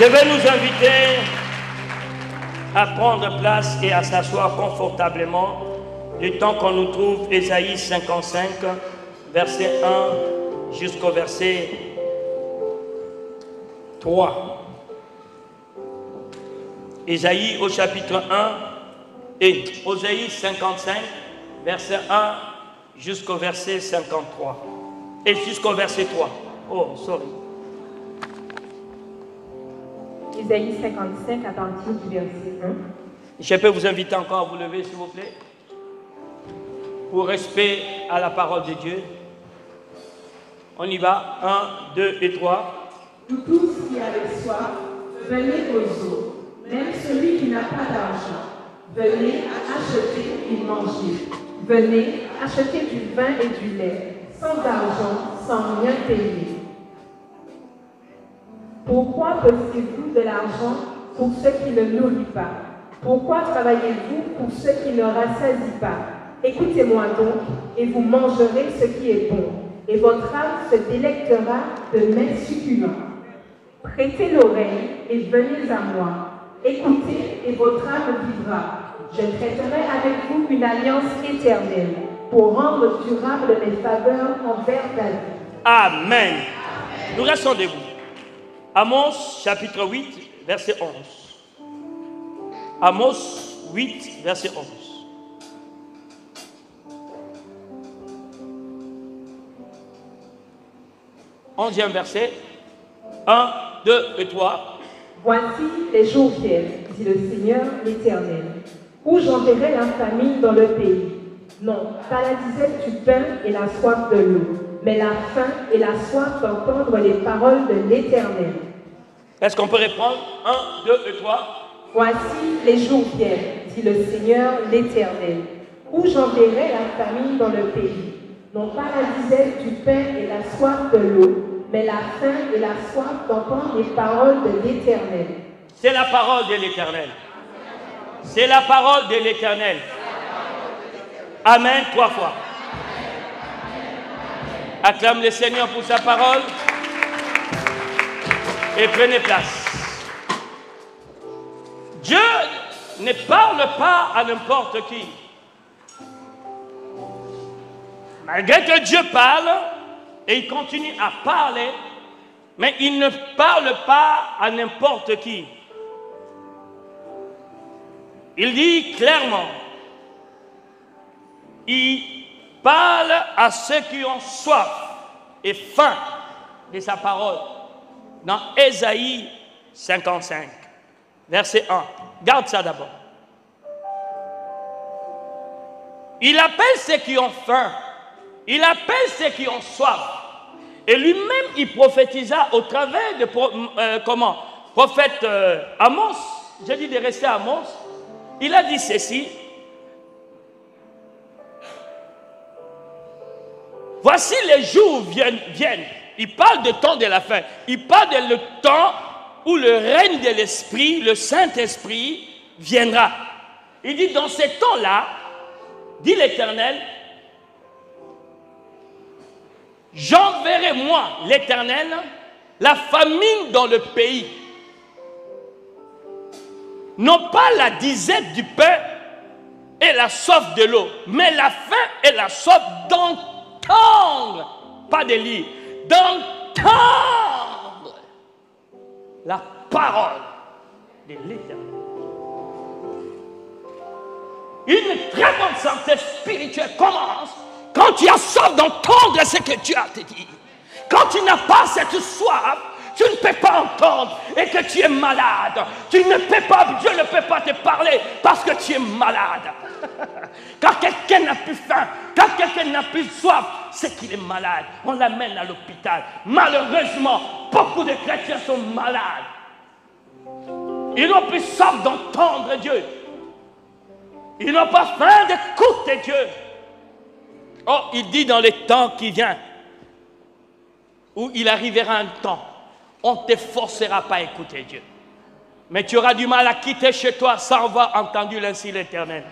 Je vais nous inviter à prendre place et à s'asseoir confortablement du temps qu'on nous trouve Ésaïe 55, verset 1 jusqu'au verset 3. Ésaïe au chapitre 1 et Ésaïe 55, verset 1 jusqu'au verset 53. Et jusqu'au verset 3. Oh, sorry. Ésaïe 55 à partir du verset 1. Je peux vous inviter encore à vous lever, s'il vous plaît, pour respect à la parole de Dieu. On y va. 1, 2 et 3. Vous tous qui avez soif, venez aux eaux. Même celui qui n'a pas d'argent, venez acheter et manger. Venez acheter du vin et du lait, sans argent, sans rien payer. Pourquoi possédez-vous de l'argent pour ceux qui ne nourrit pas? Pourquoi travaillez-vous pour ceux qui ne rassasient pas? Écoutez-moi donc, et vous mangerez ce qui est bon, et votre âme se délectera de mets succulents. Prêtez l'oreille et venez à moi. Écoutez, et votre âme vivra. Je traiterai avec vous une alliance éternelle, pour rendre durable mes faveurs envers ta vie. Amen. Nous restons debout. Amos chapitre 8, verset 11. Amos 8, verset 11. Onzième verset. 1, 2 et 3. Voici les jours viennent, dit le Seigneur l'Éternel, où j'enverrai la famine dans le pays. Non, pas la disette du pain et la soif de l'eau, mais la faim et la soif d'entendre les paroles de l'Éternel. Est-ce qu'on peut reprendre? 1, 2 et 3. Voici les jours viennent, dit le Seigneur l'Éternel, où j'enverrai la famine dans le pays. Non pas la disette du pain et la soif de l'eau, mais la faim et la soif d'entendre les paroles de l'Éternel. C'est la parole de l'Éternel. C'est la parole de l'Éternel. Amen, 3 fois. Acclame le Seigneur pour sa parole. Et prenez place. Dieu ne parle pas à n'importe qui. Malgré que Dieu parle, et il continue à parler, mais il ne parle pas à n'importe qui. Il dit clairement, il parle à ceux qui ont soif et faim de sa parole. Dans Ésaïe 55, verset 1. Garde ça d'abord. Il appelle ceux qui ont faim. Il appelle ceux qui ont soif. Et lui-même, il prophétisa au travers de prophète Amos. J'ai dit de rester à Amos. Il a dit ceci. Voici les jours viennent. Il parle de temps de la fin. Il parle de le temps où le règne de l'Esprit, le Saint-Esprit, viendra. Il dit, dans ces temps-là, dit l'Éternel, j'enverrai moi, l'Éternel, la famine dans le pays. Non pas la disette du pain et la soif de l'eau, mais la faim et la soif d'entendre, pas de lire, d'entendre la parole de l'Éternel. Une très bonne santé spirituelle commence quand tu as soif d'entendre ce que Dieu a te dit. Quand tu n'as pas cette soif, tu ne peux pas entendre et que tu es malade. Tu ne peux pas, Dieu ne peut pas te parler parce que tu es malade. Quand quelqu'un n'a plus faim, quand quelqu'un n'a plus soif, c'est qu'il est malade. On l'amène à l'hôpital. Malheureusement, beaucoup de chrétiens sont malades. Ils n'ont plus soif d'entendre Dieu. Ils n'ont pas faim d'écouter Dieu. Oh, il dit dans les temps qui viennent, où il arrivera un temps, on ne te forcera pas à écouter Dieu. Mais tu auras du mal à quitter chez toi sans avoir entendu l'ainsi l'Éternel.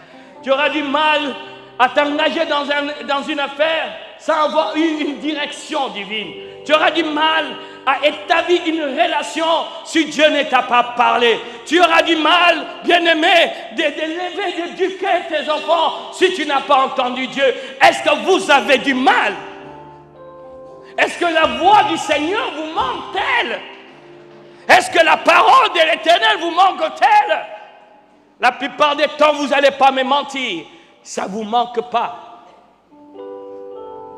Tu auras du mal à t'engager dans une affaire sans avoir eu une direction divine. Tu auras du mal à établir une relation si Dieu ne t'a pas parlé. Tu auras du mal, bien-aimé, d'élever, d'éduquer tes enfants si tu n'as pas entendu Dieu. Est-ce que vous avez du mal? Est-ce que la voix du Seigneur vous manque-t-elle? Est-ce que la parole de l'Éternel vous manque-t-elle? La plupart des temps, vous n'allez pas me mentir. Ça ne vous manque pas.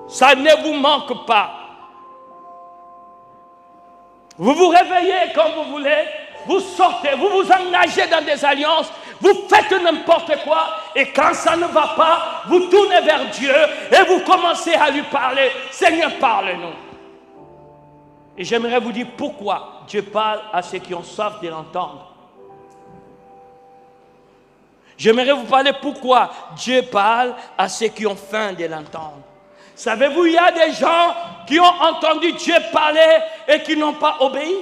Ça ne vous manque pas. Vous vous réveillez comme vous voulez, vous sortez, vous vous engagez dans des alliances, vous faites n'importe quoi, et quand ça ne va pas, vous tournez vers Dieu et vous commencez à lui parler. Seigneur, parle-nous. Et j'aimerais vous dire pourquoi Dieu parle à ceux qui ont soif de l'entendre. J'aimerais vous parler pourquoi Dieu parle à ceux qui ont faim de l'entendre. Savez-vous, il y a des gens qui ont entendu Dieu parler et qui n'ont pas obéi.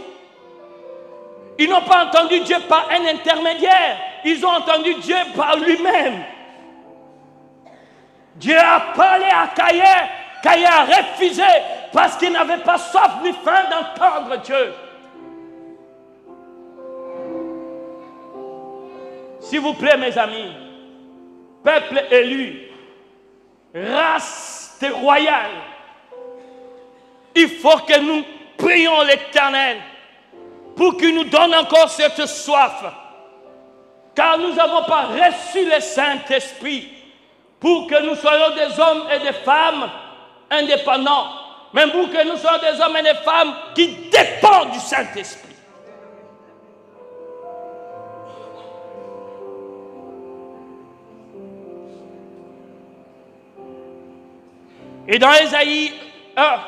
Ils n'ont pas entendu Dieu par un intermédiaire. Ils ont entendu Dieu par lui-même. Dieu a parlé à Caïn. Caïn a refusé parce qu'il n'avait pas soif ni faim d'entendre Dieu. S'il vous plaît, mes amis, peuple élu, race royale, il faut que nous prions l'Éternel pour qu'il nous donne encore cette soif, car nous n'avons pas reçu le Saint-Esprit pour que nous soyons des hommes et des femmes indépendants, mais pour que nous soyons des hommes et des femmes qui dépendent du Saint-Esprit. Et dans Ésaïe 1,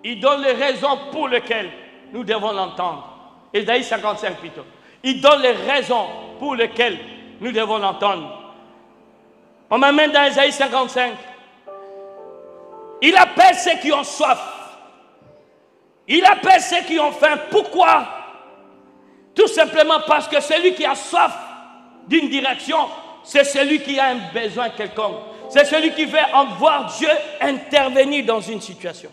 il donne les raisons pour lesquelles nous devons l'entendre. Ésaïe 55 plutôt. Il donne les raisons pour lesquelles nous devons l'entendre. On m'amène dans Ésaïe 55. Il appelle ceux qui ont soif. Il appelle ceux qui ont faim. Pourquoi? Tout simplement parce que celui qui a soif d'une direction, c'est celui qui a un besoin quelconque. C'est celui qui veut en voir Dieu intervenir dans une situation.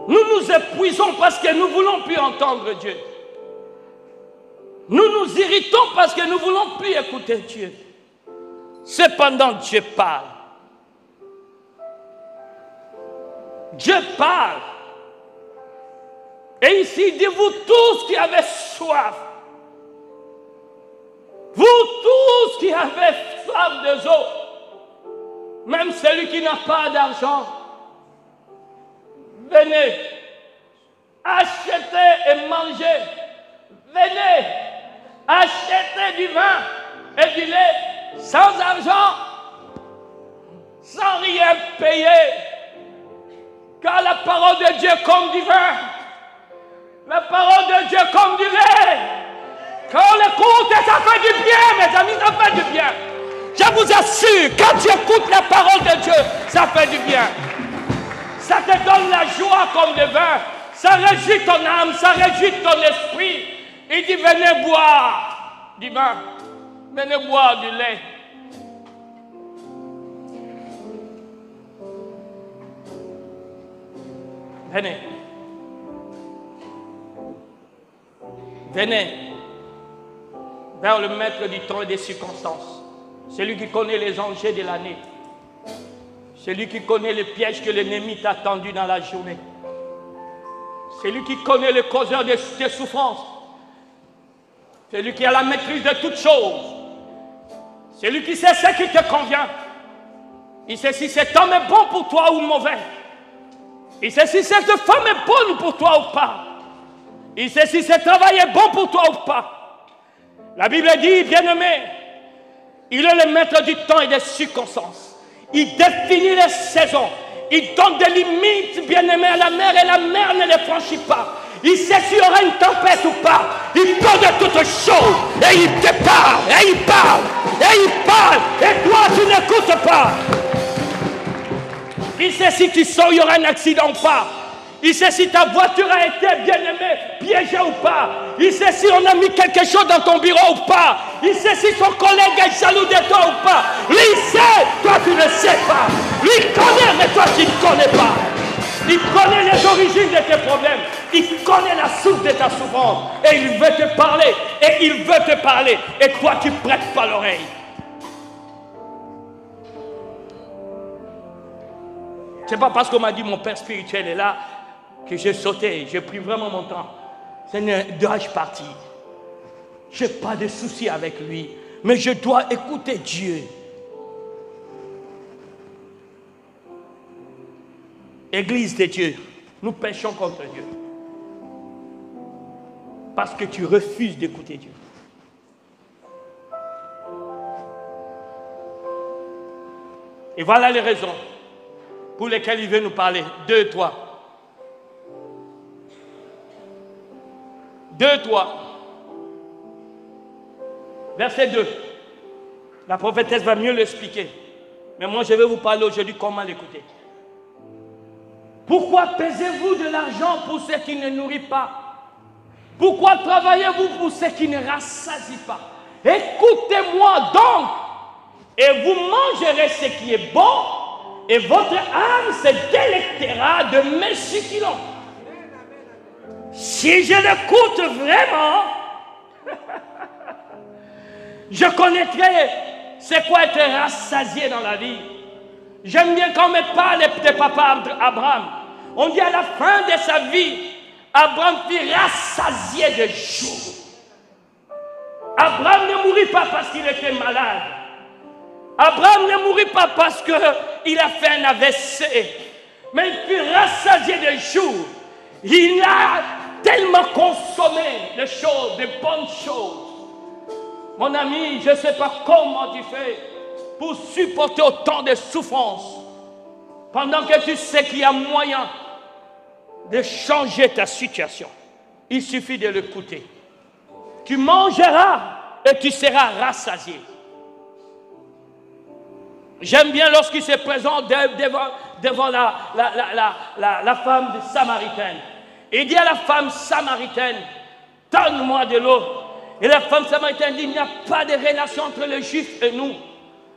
Nous nous épuisons parce que nous ne voulons plus entendre Dieu. Nous nous irritons parce que nous ne voulons plus écouter Dieu. Cependant, Dieu parle. Dieu parle. Et ici, il dit, vous tous qui avez soif, vous tous qui avez soif de eau, même celui qui n'a pas d'argent, venez, achetez et mangez, venez, achetez du vin et du lait, sans argent, sans rien payer, car la parole de Dieu comme du vin, la parole de Dieu comme du lait. Quand on l'écoute, ça fait du bien, mes amis, ça fait du bien. Je vous assure, quand tu écoutes la parole de Dieu, ça fait du bien. Ça te donne la joie comme du vin. Ça réjouit ton âme, ça réjouit ton esprit. Il dit, venez boire du vin. Venez boire du lait. Venez. Venez vers le maître du temps et des circonstances. Celui qui connaît les enjeux de l'année. Celui qui connaît les pièges que l'ennemi t'a tendus dans la journée. Celui qui connaît le causeur des souffrances. Celui qui a la maîtrise de toutes choses. Celui qui sait ce qui te convient. Il sait si cet homme est bon pour toi ou mauvais. Il sait si cette femme est bonne pour toi ou pas. Il sait si ce travail est bon pour toi ou pas. La Bible dit, bien-aimé, il est le maître du temps et des circonstances. Il définit les saisons. Il donne des limites, bien-aimé, à la mer et la mer ne les franchit pas. Il sait s'il y aura une tempête ou pas. Il parle de toutes choses. Et il te parle. Et il parle. Et il parle. Et toi, tu n'écoutes pas. Il sait si tu sors, il y aura un accident ou pas. Il sait si ta voiture a été bien aimée, piégée ou pas. Il sait si on a mis quelque chose dans ton bureau ou pas. Il sait si son collègue est jaloux de toi ou pas. Lui sait, toi tu ne sais pas. Lui connaît, mais toi tu ne connais pas. Il connaît les origines de tes problèmes. Il connaît la source de ta souffrance. Et il veut te parler. Et il veut te parler. Et toi tu ne prêtes pas l'oreille. C'est pas parce qu'on m'a dit mon père spirituel est là que j'ai sauté, j'ai pris vraiment mon temps. Seigneur, dois-je partir? Je n'ai pas de souci avec lui, mais je dois écouter Dieu. Église de Dieu, nous péchons contre Dieu. Parce que tu refuses d'écouter Dieu. Et voilà les raisons pour lesquelles il veut nous parler. 2, 3. 2, 3. Verset 2. La prophétesse va mieux l'expliquer. Mais moi, je vais vous parler aujourd'hui comment l'écouter. Pourquoi pesez-vous de l'argent pour ceux qui ne nourrissent pas? Pourquoi travaillez-vous pour ceux qui ne rassasient pas? Écoutez-moi donc, et vous mangerez ce qui est bon, et votre âme se délectera de mes succulents. Si je l'écoute vraiment, je connaîtrai c'est quoi être rassasié dans la vie. J'aime bien quand on me parle de papa Abraham. On dit à la fin de sa vie, Abraham fut rassasié de jours. Abraham ne mourut pas parce qu'il était malade. Abraham ne mourut pas parce qu'il a fait un AVC. Mais il fut rassasié de jours. Il a tellement consommé de choses, de bonnes choses. Mon ami, je ne sais pas comment tu fais pour supporter autant de souffrances pendant que tu sais qu'il y a moyen de changer ta situation. Il suffit de l'écouter. Tu mangeras et tu seras rassasié. J'aime bien lorsqu'il se présente devant la femme samaritaine. Il dit à la femme samaritaine, donne-moi de l'eau. Et la femme samaritaine dit, il n'y a pas de relation entre les Juifs et nous.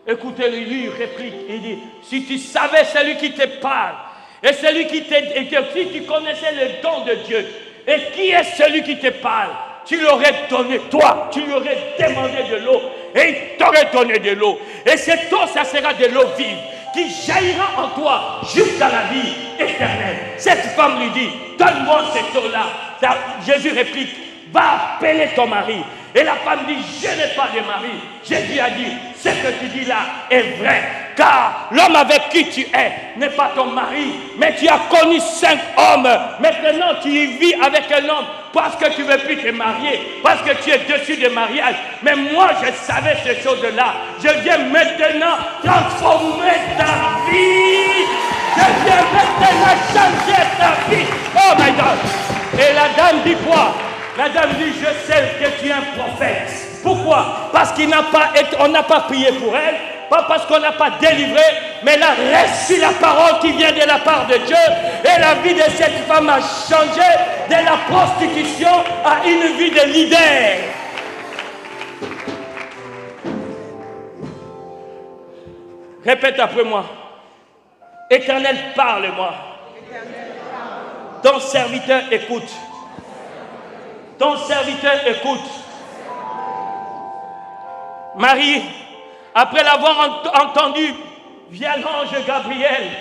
Écoutez-le, lui réplique, il dit, si tu savais celui qui te parle, et celui qui si tu connaissais le don de Dieu, et qui est celui qui te parle, tu l'aurais donné, toi, tu lui aurais demandé de l'eau, et il t'aurait donné de l'eau. Et cette eau, ça sera de l'eau vive, qui jaillira en toi jusqu'à la vie éternelle. Cette femme lui dit, donne-moi cette eau-là. Jésus réplique, va appeler ton mari. Et la femme dit, je n'ai pas de mari. Jésus a dit, ce que tu dis là est vrai. Car l'homme avec qui tu es n'est pas ton mari, mais tu as connu 5 hommes. Maintenant, tu y vis avec un homme parce que tu ne veux plus te marier, parce que tu es dessus de mariage. Mais moi, je savais ces choses-là. Je viens maintenant transformer ta vie. Je viens maintenant changer ta vie. Oh my God. Et la dame dit quoi? La dame dit, je sais que tu es un prophète. Pourquoi? Parce qu'on n'a pas prié pour elle, pas parce qu'on n'a pas délivré, mais elle a reçu la parole qui vient de la part de Dieu. Et la vie de cette femme a changé de la prostitution à une vie de leader. Répète après moi. Éternel, parle-moi. Ton serviteur écoute. Ton serviteur écoute. Marie, après l'avoir entendu via l'ange Gabriel,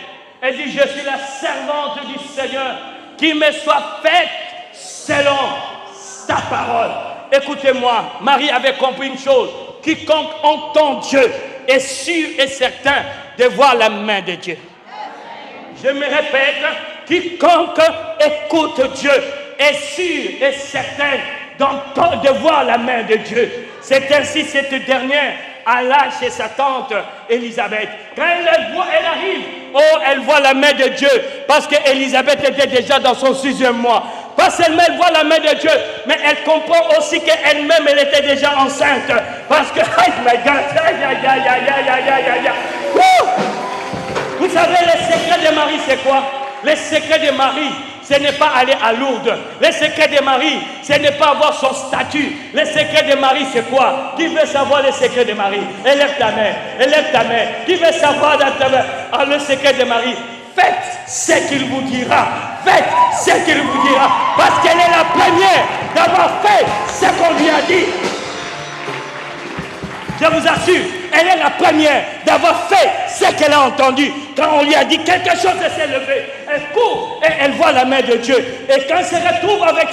elle dit, je suis la servante du Seigneur, qu'il me soit faite selon ta parole. Écoutez-moi, Marie avait compris une chose, quiconque entend Dieu est sûr et certain de voir la main de Dieu. Je me répète, quiconque écoute Dieu est sûr et certain de voir la main de Dieu. C'est ainsi cette dernière alla chez sa tante Élisabeth. Quand elle arrive, elle voit la main de Dieu, parce qu'Élisabeth était déjà dans son 6e mois. Pas seulement elle voit la main de Dieu, mais elle comprend aussi qu'elle-même, elle était déjà enceinte. Parce que, oh my God, vous savez, le secret de Marie, c'est quoi? Le secret de Marie, ce n'est pas aller à Lourdes. Le secret de Marie, ce n'est pas avoir son statut. Le secret de Marie, c'est quoi? Qui veut savoir le secret de Marie? Élève ta main, élève ta main. Qui veut savoir dans ta main le secret de Marie? Faites ce qu'il vous dira. Faites ce qu'il vous dira. Parce qu'elle est la première d'avoir fait ce qu'on lui a dit. Je vous assure, elle est la première d'avoir fait ce qu'elle a entendu. Quand on lui a dit quelque chose, elle s'est levée. Elle court et elle voit la main de Dieu. Et quand elle se retrouve avec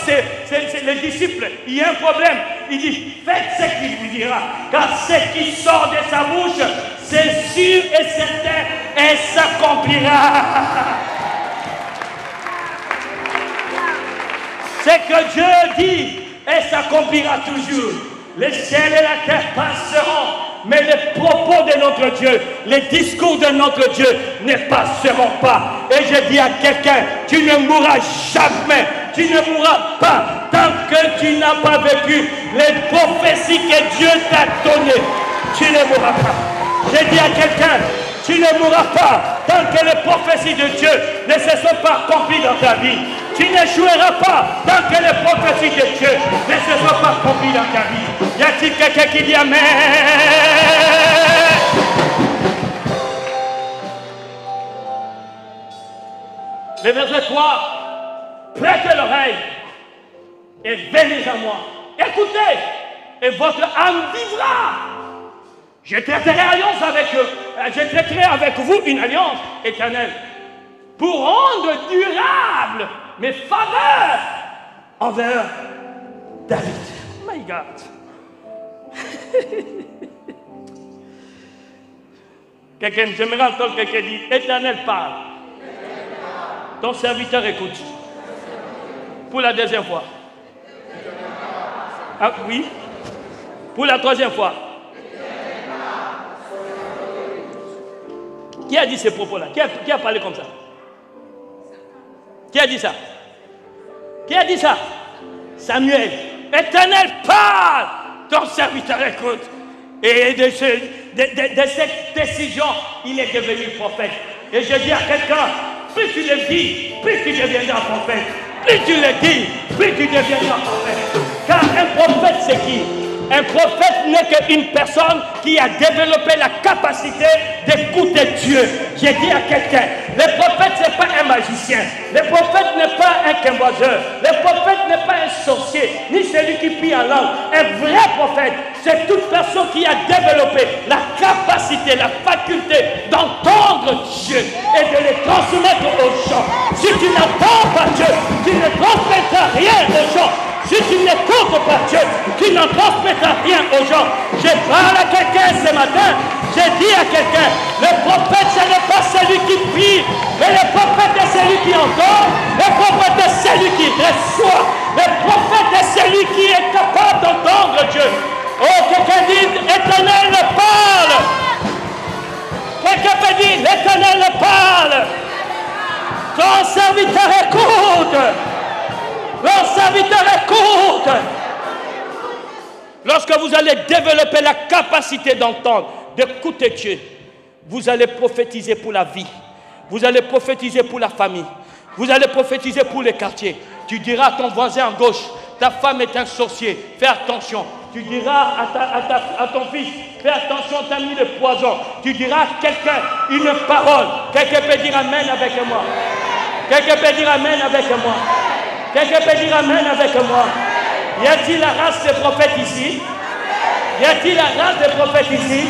les disciples, il y a un problème. Il dit, faites ce qu'il vous dira. Car ce qui sort de sa bouche, c'est sûr et certain, et s'accomplira. Ce que Dieu dit, et s'accomplira toujours. Les ciels et la terre passeront, mais les propos de notre Dieu, les discours de notre Dieu ne passeront pas. Et je dis à quelqu'un, tu ne mourras jamais, tu ne mourras pas tant que tu n'as pas vécu les prophéties que Dieu t'a données. Tu ne mourras pas. Je dis à quelqu'un, tu ne mourras pas tant que les prophéties de Dieu ne se sont pas accomplies dans ta vie. Tu n'échoueras pas tant que les prophéties de Dieu ne se sont pas accomplies dans ta vie. Y a-t-il quelqu'un qui dit Amen? Le verset 3, prêtez l'oreille et venez à moi. Écoutez, et votre âme vivra. Je traiterai alliance avec eux. Je traiterai avec vous une alliance éternelle pour rendre durable mes faveurs envers David. My God. Quelqu'un, j'aimerais entendre quelqu'un dire, Éternel parle. Ton serviteur écoute. Pour la deuxième fois. Ah oui. Pour la troisième fois. Qui a dit ces propos-là? Qui a parlé comme ça? Qui a dit ça? Qui a dit ça? Samuel. Éternel parle. Ton serviteur écoute. Et de cette décision, il est devenu prophète. Et je dis à quelqu'un, plus tu le dis, plus tu deviendras prophète. Plus tu le dis, plus tu deviendras prophète. Car un prophète, c'est qui? Un prophète n'est qu'une personne qui a développé la capacité d'écouter Dieu. J'ai dit à quelqu'un, le prophète n'est pas un magicien, le prophète n'est pas un camboiseur, le prophète n'est pas un sorcier, ni celui qui prie en langue. Un vrai prophète, c'est toute personne qui a développé la capacité, la faculté d'entendre Dieu et de le transmettre aux gens. Si tu n'entends pas Dieu, tu ne transmettras rien aux gens. Si tu n'écoutes pas Dieu, tu n'en transmettras rien aux gens. Je parle à quelqu'un ce matin, j'ai dit à quelqu'un, le prophète ce n'est pas celui qui prie, mais le prophète est celui qui entend, le prophète est celui qui reçoit, le prophète est celui qui est capable d'entendre Dieu. Oh, quelqu'un dit, l'Éternel parle. Quelqu'un peut dire, l'Éternel parle. Ton serviteur écoute. Leur serviteur écoute. Lorsque vous allez développer la capacité d'entendre, d'écouter Dieu, vous allez prophétiser pour la vie. Vous allez prophétiser pour la famille. Vous allez prophétiser pour les quartiers. Tu diras à ton voisin à gauche, ta femme est un sorcier, fais attention. Tu diras à ton fils, fais attention, t'as mis le poison. Tu diras à quelqu'un une parole. Quelqu'un peut dire Amen avec moi. Quelqu'un peut dire Amen avec moi. Quelqu'un peut dire Amen avec moi. Y a-t-il la race des prophètes ici? Y a-t-il la race des prophètes ici?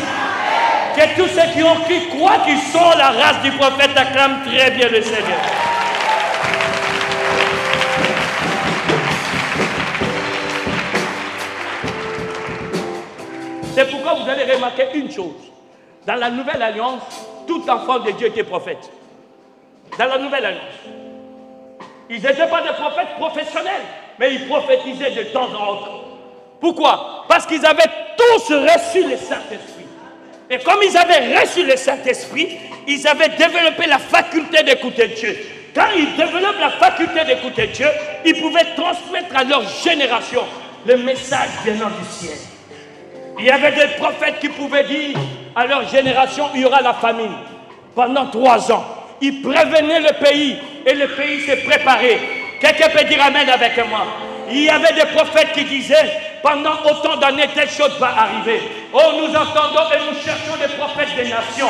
Que tous ceux qui ont cru croient qu'ils sont la race du prophète acclament très bien le Seigneur. C'est pourquoi vous allez remarquer une chose. Dans la nouvelle alliance, tout enfant de Dieu était prophète. Dans la nouvelle alliance. Ils n'étaient pas des prophètes professionnels, mais ils prophétisaient de temps en temps. Pourquoi? Parce qu'ils avaient tous reçu le Saint-Esprit. Et comme ils avaient reçu le Saint-Esprit, ils avaient développé la faculté d'écouter Dieu. Quand ils développent la faculté d'écouter Dieu, ils pouvaient transmettre à leur génération le message venant du ciel. Il y avait des prophètes qui pouvaient dire à leur génération, il y aura la famine pendant 3 ans. Ils prévenaient le pays et le pays s'est préparé. Quelqu'un peut dire Amen avec moi. Il y avait des prophètes qui disaient, pendant autant d'années, telle chose va arriver. Oh, nous entendons et nous cherchons des prophètes des nations.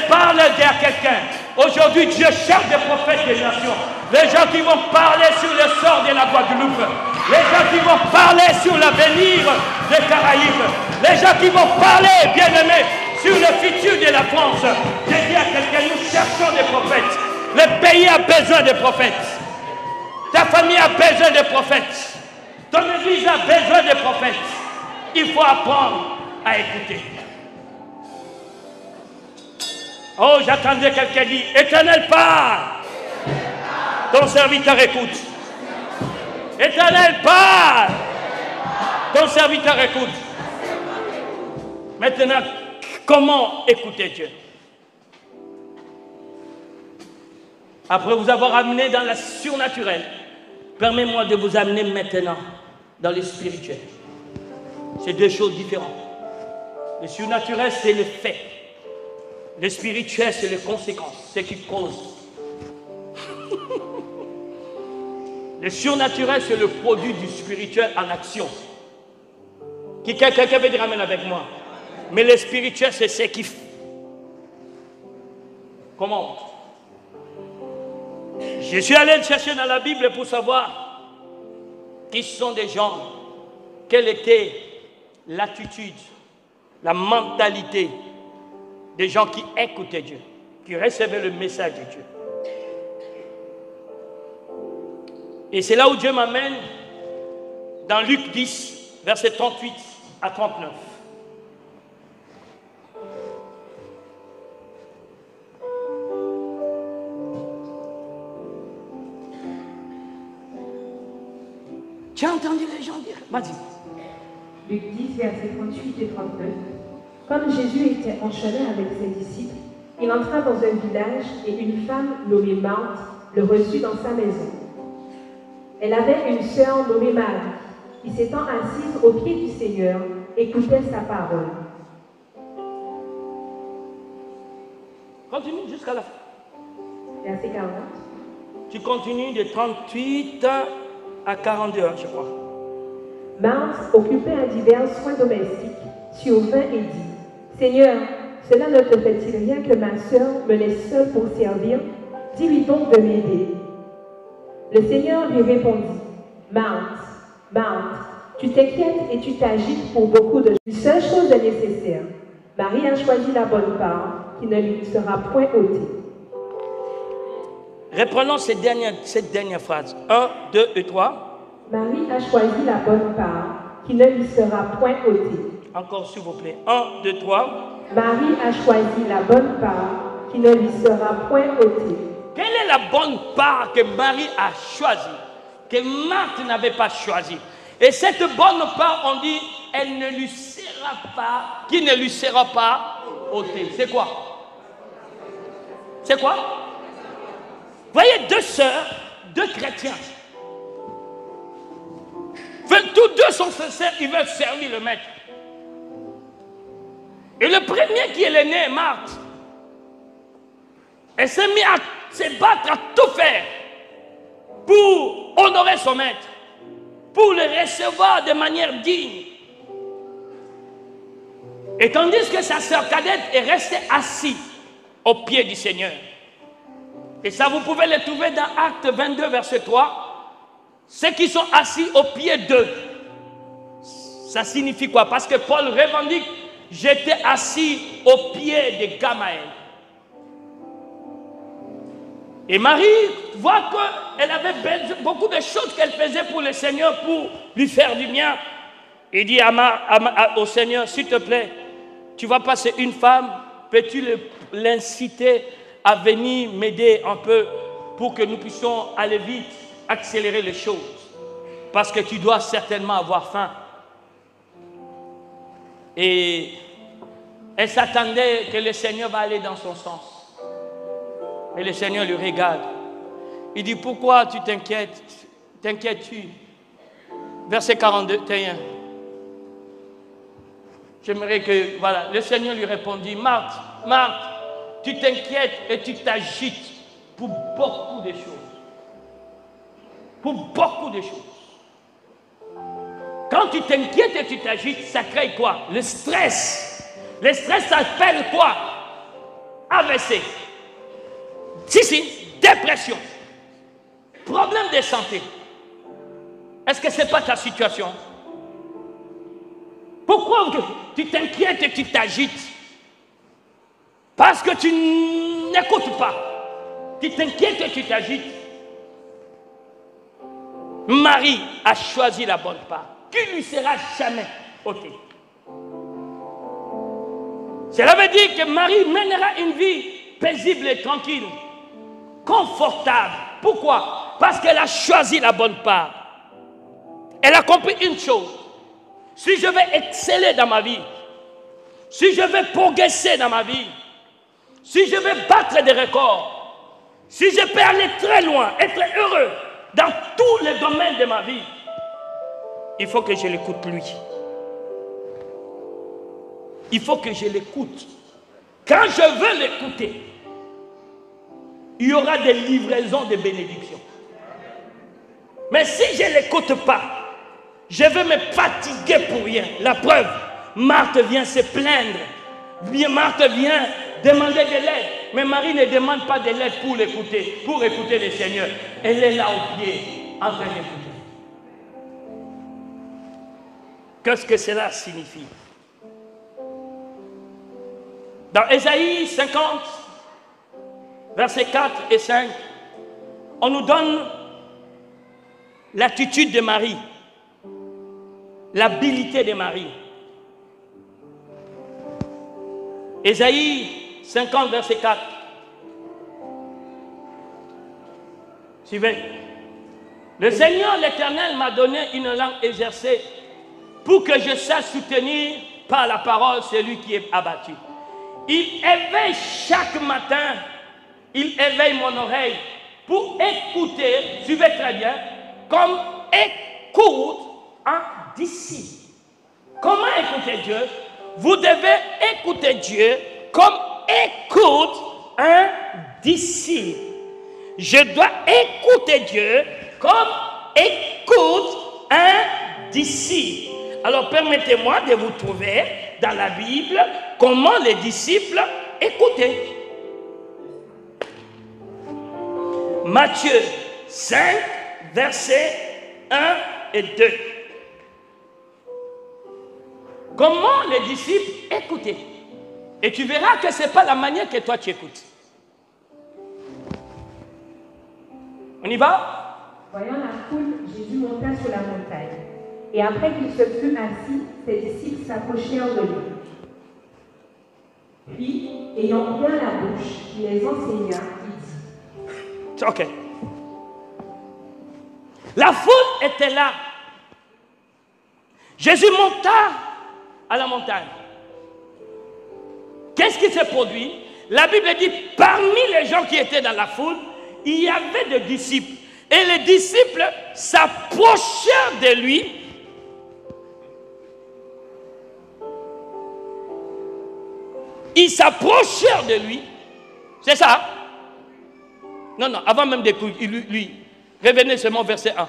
Parle à quelqu'un. Aujourd'hui, Dieu cherche des prophètes des nations. Les gens qui vont parler sur le sort de la Guadeloupe. Les gens qui vont parler sur l'avenir des Caraïbes. Les gens qui vont parler, bien-aimés, sur le futur de la France. Je dis à quelqu'un, nous cherchons des prophètes. Le pays a besoin de prophètes. Ta famille a besoin de prophètes. Ton église a besoin de prophètes. Il faut apprendre à écouter. Oh, j'attendais quelqu'un dit, Éternel parle. Ton serviteur écoute. Éternel parle. Ton serviteur écoute. Maintenant, comment écouter Dieu? Après vous avoir amené dans la surnaturelle, permets-moi de vous amener maintenant dans le spirituel. C'est deux choses différentes. Le surnaturel, c'est le fait. Le spirituel, c'est les conséquences, ce qui cause. Le surnaturel, c'est le produit du spirituel en action. Quelqu'un veut dire Amen avec moi. Mais le spirituel, c'est ce qui... Comment? Je suis allé chercher dans la Bible pour savoir qui sont des gens, quelle était l'attitude, la mentalité des gens qui écoutaient Dieu, qui recevaient le message de Dieu. Et c'est là où Dieu m'amène dans Luc 10, versets 38 à 39. Tu as entendu les gens dire? Vas-y. Luc 10, versets 38 et 39. Comme Jésus était en chemin avec ses disciples, il entra dans un village et une femme nommée Marthe le reçut dans sa maison. Elle avait une sœur nommée Marie, qui s'étant assise aux pieds du Seigneur, écoutait sa parole. Continue jusqu'à la fin. Verset 40. Tu continues de 38 à 42, je crois. Marthe occupait à divers soins domestiques, survint et dit, « Seigneur, cela ne te fait-il rien que ma sœur me laisse seule pour servir? Dis-lui donc de m'aider. » Le Seigneur lui répondit, « Marthe, Marthe, tu t'inquiètes et tu t'agites pour beaucoup de choses. Une seule chose est nécessaire. Marie a choisi la bonne part, qui ne lui sera point ôtée. » Reprenons cette dernière phrase. 1, 2 et 3. Marie a choisi la bonne part, qui ne lui sera point ôtée. Encore s'il vous plaît. 1, 2, 3. Marie a choisi la bonne part, qui ne lui sera point ôtée. Quelle est la bonne part que Marie a choisie, que Marthe n'avait pas choisie? Et cette bonne part, on dit, elle ne lui sera pas, qui ne lui sera pas ôtée. C'est quoi? C'est quoi? Voyez, deux sœurs, deux chrétiens. Tous deux sont sincères, ils veulent servir le maître. Et le premier qui est l'aîné, Marthe, elle s'est mise à se battre, à tout faire pour honorer son maître, pour le recevoir de manière digne. Et tandis que sa sœur cadette est restée assise au pied du Seigneur. Et ça, vous pouvez le trouver dans Actes 22, verset 3. Ceux qui sont assis au pied d'eux. Ça signifie quoi? Parce que Paul revendique, j'étais assis au pied de Gamaël. Et Marie voit qu'elle avait beaucoup de choses qu'elle faisait pour le Seigneur, pour lui faire du bien. Il dit au Seigneur, s'il te plaît, tu vas passer une femme, peux-tu l'inciter à venir m'aider un peu pour que nous puissions aller vite, accélérer les choses? Parce que tu dois certainement avoir faim. Et elle s'attendait que le Seigneur va aller dans son sens. Et le Seigneur lui regarde. Il dit, pourquoi tu t'inquiètes? T'inquiètes-tu? Verset 41. J'aimerais que, voilà, le Seigneur lui répondit, Marthe, Marthe, tu t'inquiètes et tu t'agites pour beaucoup de choses. pour beaucoup de choses. Quand tu t'inquiètes et tu t'agites, ça crée quoi? Le stress. Le stress s'appelle quoi? AVC. Si, dépression. Problème de santé. Est-ce que ce n'est pas ta situation? Pourquoi tu t'inquiètes et tu t'agites? Parce que tu n'écoutes pas. Tu t'inquiètes et tu t'agites. Marie a choisi la bonne part, qui lui sera jamais ôtée. Cela veut dire que Marie mènera une vie paisible et tranquille, confortable. Pourquoi? Parce qu'elle a choisi la bonne part. Elle a compris une chose. Si je vais exceller dans ma vie, si je vais progresser dans ma vie, si je vais battre des records, si je peux aller très loin, être heureux dans tous les domaines de ma vie, il faut que je l'écoute lui. Il faut que je l'écoute. Quand je veux l'écouter, il y aura des livraisons de bénédictions. Mais si je ne l'écoute pas, je vais me fatiguer pour rien. La preuve, Marthe vient se plaindre. Marthe vient demander de l'aide. Mais Marie ne demande pas de l'aide pour l'écouter, pour écouter le Seigneur. Elle est là au pied, en train d'écouter. Qu'est-ce que cela signifie? Dans Ésaïe 50, versets 4 et 5, on nous donne l'attitude de Marie, l'habileté de Marie. Ésaïe 50, verset 4. Suivez. Le Seigneur l'Éternel m'a donné une langue exercée pour que je sache soutenir par la parole celui qui est abattu. Il éveille chaque matin, il éveille mon oreille pour écouter, suivez très bien, comme écoute un disciple. Comment écouter Dieu? Vous devez écouter Dieu comme écoute un disciple. Je dois écouter Dieu comme écoute un disciple. Alors permettez-moi de vous trouver dans la Bible comment les disciples écoutaient. Matthieu 5, versets 1 et 2. Comment les disciples écoutaient. Et tu verras que ce n'est pas la manière que toi tu écoutes. On y va? Voyant la foule, Jésus monta sur la montagne. Et après qu'il se fut assis, ses disciples s'approchèrent de lui. Puis, ayant ouvert la bouche, il les enseigna, il dit. Ok. La foule était là. Jésus monta à la montagne. Qu'est-ce qui s'est produit? La Bible dit, parmi les gens qui étaient dans la foule, il y avait des disciples. Et les disciples s'approchèrent de lui. Ils s'approchèrent de lui. C'est ça? Non, avant même d'écouter, lui, revenez seulement au verset 1.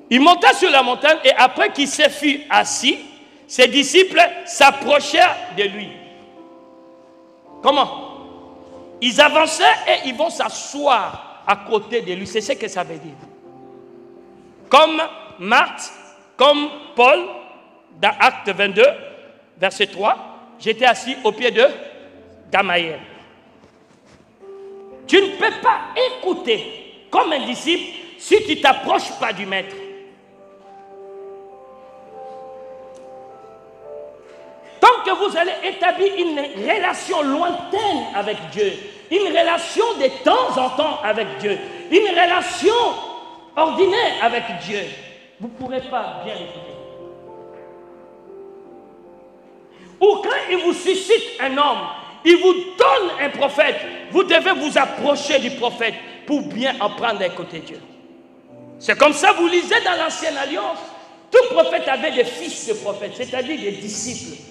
Il monta sur la montagne et après qu'il se fut assis, ses disciples s'approchèrent de lui. Comment? Ils avançaient et ils vont s'asseoir à côté de lui. C'est ce que ça veut dire. Comme Marthe, comme Paul, dans Acte 22, verset 3, j'étais assis au pied de Gamaliel. Tu ne peux pas écouter comme un disciple si tu ne t'approches pas du maître. Tant que vous allez établir une relation lointaine avec Dieu, une relation de temps en temps avec Dieu, une relation ordinaire avec Dieu, vous ne pourrez pas bien écouter. Ou quand il vous suscite un homme, il vous donne un prophète, vous devez vous approcher du prophète pour bien apprendre à écouter Dieu. C'est comme ça, vous lisez dans l'Ancienne Alliance, tout prophète avait des fils de prophètes, c'est-à-dire des disciples.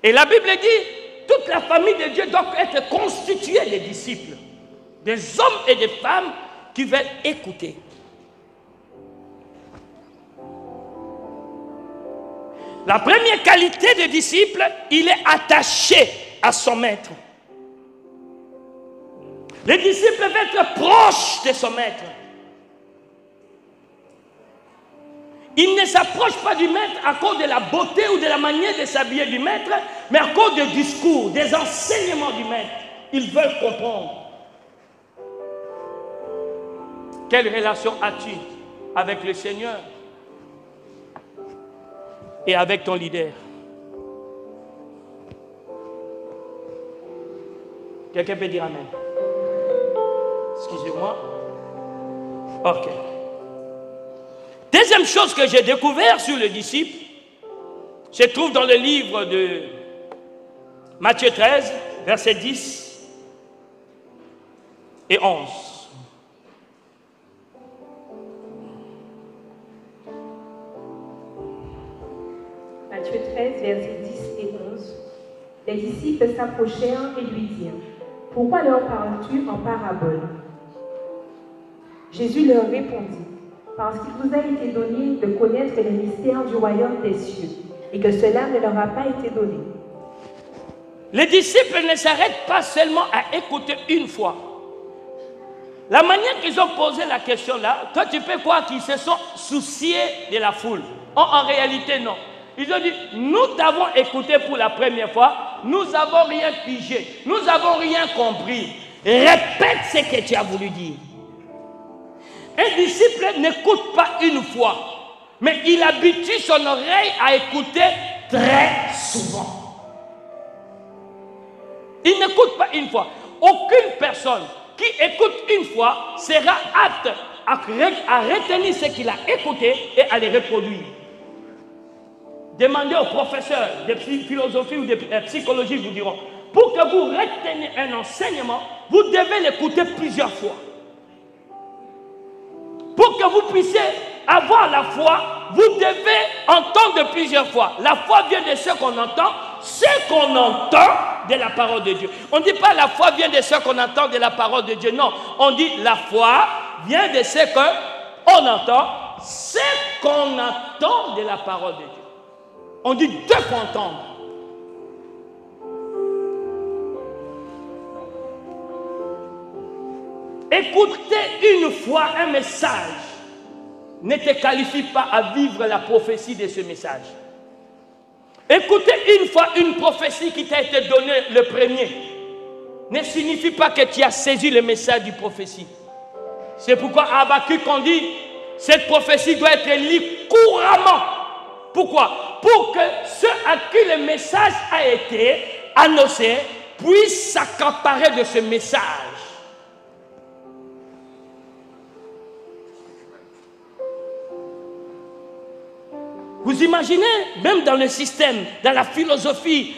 Et la Bible dit, toute la famille de Dieu doit être constituée de disciples. Des hommes et des femmes qui veulent écouter. La première qualité de disciple, il est attaché à son maître. Le disciple veut être proche de son maître. Il ne s'approche pas du maître à cause de la beauté ou de la manière de s'habiller du maître, mais à cause du discours, des enseignements du maître. Ils veulent comprendre. Quelle relation as-tu avec le Seigneur et avec ton leader? Quelqu'un peut dire amen? Excusez-moi. Ok. Deuxième chose que j'ai découvert sur le disciple, se trouve dans le livre de Matthieu 13, versets 10 et 11. Matthieu 13, versets 10 et 11. Les disciples s'approchèrent et lui dirent: Pourquoi leur parles-tu en parabole? Jésus leur répondit: Parce qu'il vous a été donné de connaître les mystères du royaume des cieux, et que cela ne leur a pas été donné. Les disciples ne s'arrêtent pas seulement à écouter une fois. La manière qu'ils ont posé la question là, toi tu peux croire qu'ils se sont souciés de la foule. En réalité non. Ils ont dit, nous t'avons écouté pour la première fois, nous n'avons rien pigé, nous n'avons rien compris. Répète ce que tu as voulu dire. Un disciple n'écoute pas une fois, mais il habitue son oreille à écouter très souvent. Il n'écoute pas une fois. Aucune personne qui écoute une fois sera apte à retenir ce qu'il a écouté et à les reproduire. Demandez aux professeurs de philosophie ou de psychologie, vous diront, pour que vous reteniez un enseignement, vous devez l'écouter plusieurs fois. Pour que vous puissiez avoir la foi, vous devez entendre plusieurs fois. La foi vient de ce qu'on entend de la parole de Dieu. On ne dit pas la foi vient de ce qu'on entend de la parole de Dieu. Non, on dit la foi vient de ce qu'on entend de la parole de Dieu. On dit deux fois entendre. Écouter une fois un message ne te qualifie pas à vivre la prophétie de ce message. Écouter une fois une prophétie qui t'a été donnée le premier ne signifie pas que tu as saisi le message du prophétie. C'est pourquoi à Habakkuk on dit cette prophétie doit être lue couramment. Pourquoi? Pour que ceux à qui le message a été annoncé puissent s'accaparer de ce message. Vous imaginez, même dans le système, dans la philosophie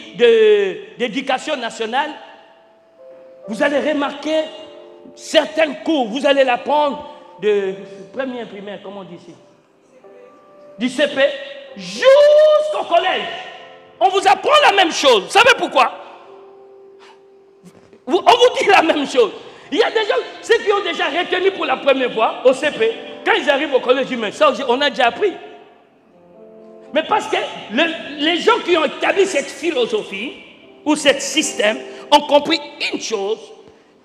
d'éducation nationale, vous allez remarquer certains cours, vous allez l'apprendre de premier primaire, comme on dit ici, du CP, jusqu'au collège. On vous apprend la même chose. Vous savez pourquoi? On vous dit la même chose. Il y a des gens, ceux qui ont déjà retenu pour la première fois au CP, quand ils arrivent au collège, ils disent, mais ça, on a déjà appris. Mais parce que les gens qui ont établi cette philosophie ou ce système ont compris une chose,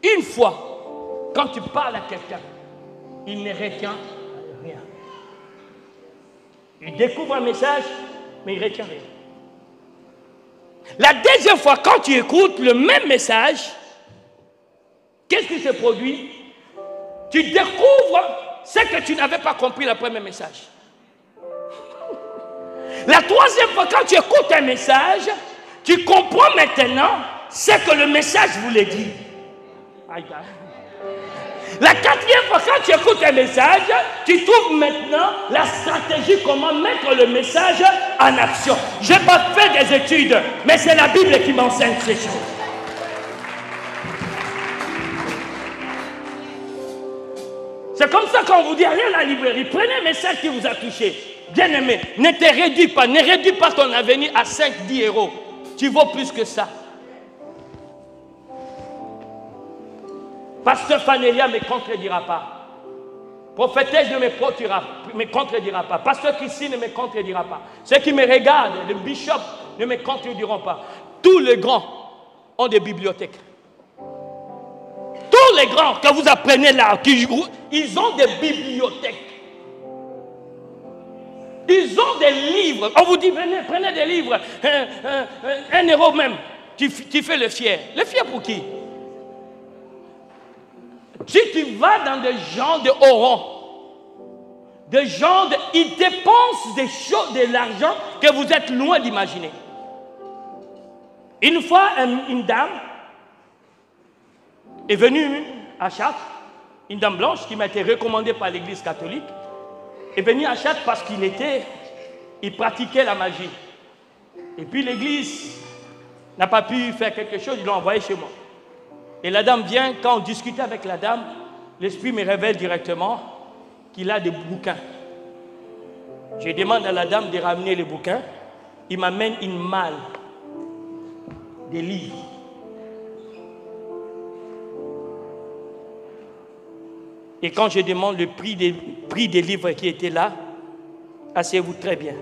une fois, quand tu parles à quelqu'un, il ne retient rien. Il découvre un message, mais il ne retient rien. La deuxième fois, quand tu écoutes le même message, qu'est-ce qui se produit? Tu découvres ce que tu n'avais pas compris le premier message. La troisième fois, quand tu écoutes un message, tu comprends maintenant ce que le message voulait dire. La quatrième fois, quand tu écoutes un message, tu trouves maintenant la stratégie, comment mettre le message en action. Je n'ai pas fait des études, mais c'est la Bible qui m'enseigne ces choses. C'est comme ça qu'on vous dit, allez à la librairie, prenez un message qui vous a touché. Bien-aimé, ne te réduis pas, ne réduis pas ton avenir à 5-10 euros. Tu vaux plus que ça. Pasteur Fanélia ne me contredira pas. Prophétesse ne me contredira pas. Pasteur Christine ne me contredira pas. Ceux qui me regardent, le bishop, ne me contrediront pas. Tous les grands ont des bibliothèques. Tous les grands que vous apprenez là, ils ont des bibliothèques. Ils ont des livres. On vous dit, venez, prenez des livres. 1 euro même. Tu fais le fier. Le fier pour qui? Si tu vas dans des gens de haut rang, des gens, ils dépensent des choses, de l'argent que vous êtes loin d'imaginer. Une fois, une dame est venue à Chartres, une dame blanche qui m'a été recommandée par l'église catholique, est venue à Chartres parce il pratiquait la magie. Et puis l'église n'a pas pu faire quelque chose, ils l'ont envoyé chez moi. Et la dame vient, quand on discutait avec la dame, l'esprit me révèle directement qu'il a des bouquins. Je demande à la dame de ramener les bouquins. Il m'amène une malle, des livres. Et quand je demande le prix des livres qui étaient là, asseyez-vous très bien,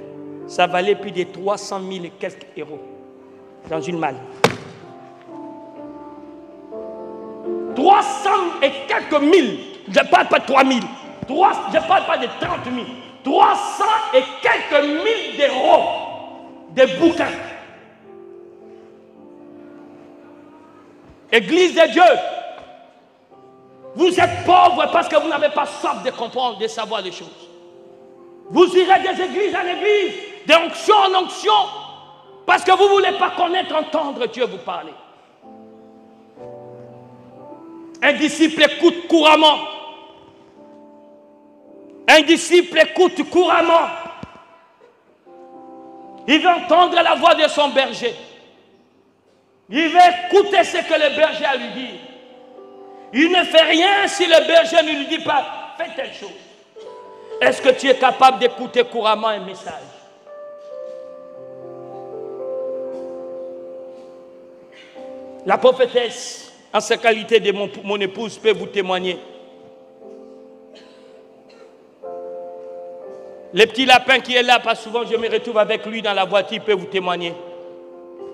ça valait plus de 300 000 et quelques euros dans une malle. 300 et quelques mille, je ne parle pas de 3 000, je ne parle pas de 30 000, 300 et quelques mille d'euros de bouquins. Église de Dieu, vous êtes pauvres parce que vous n'avez pas soif de comprendre, de savoir les choses. Vous irez des églises en église, d'onction en onction, parce que vous ne voulez pas connaître, entendre Dieu vous parler. Un disciple écoute couramment. Un disciple écoute couramment. Il veut entendre la voix de son berger. Il veut écouter ce que le berger a lui dit. Il ne fait rien si le berger ne lui dit pas « fais telle chose ». Est-ce que tu es capable d'écouter couramment un message? La prophétesse, en sa qualité de mon épouse, peut vous témoigner. Le petit lapin qui est là, pas souvent je me retrouve avec lui dans la voiture, il peut vous témoigner.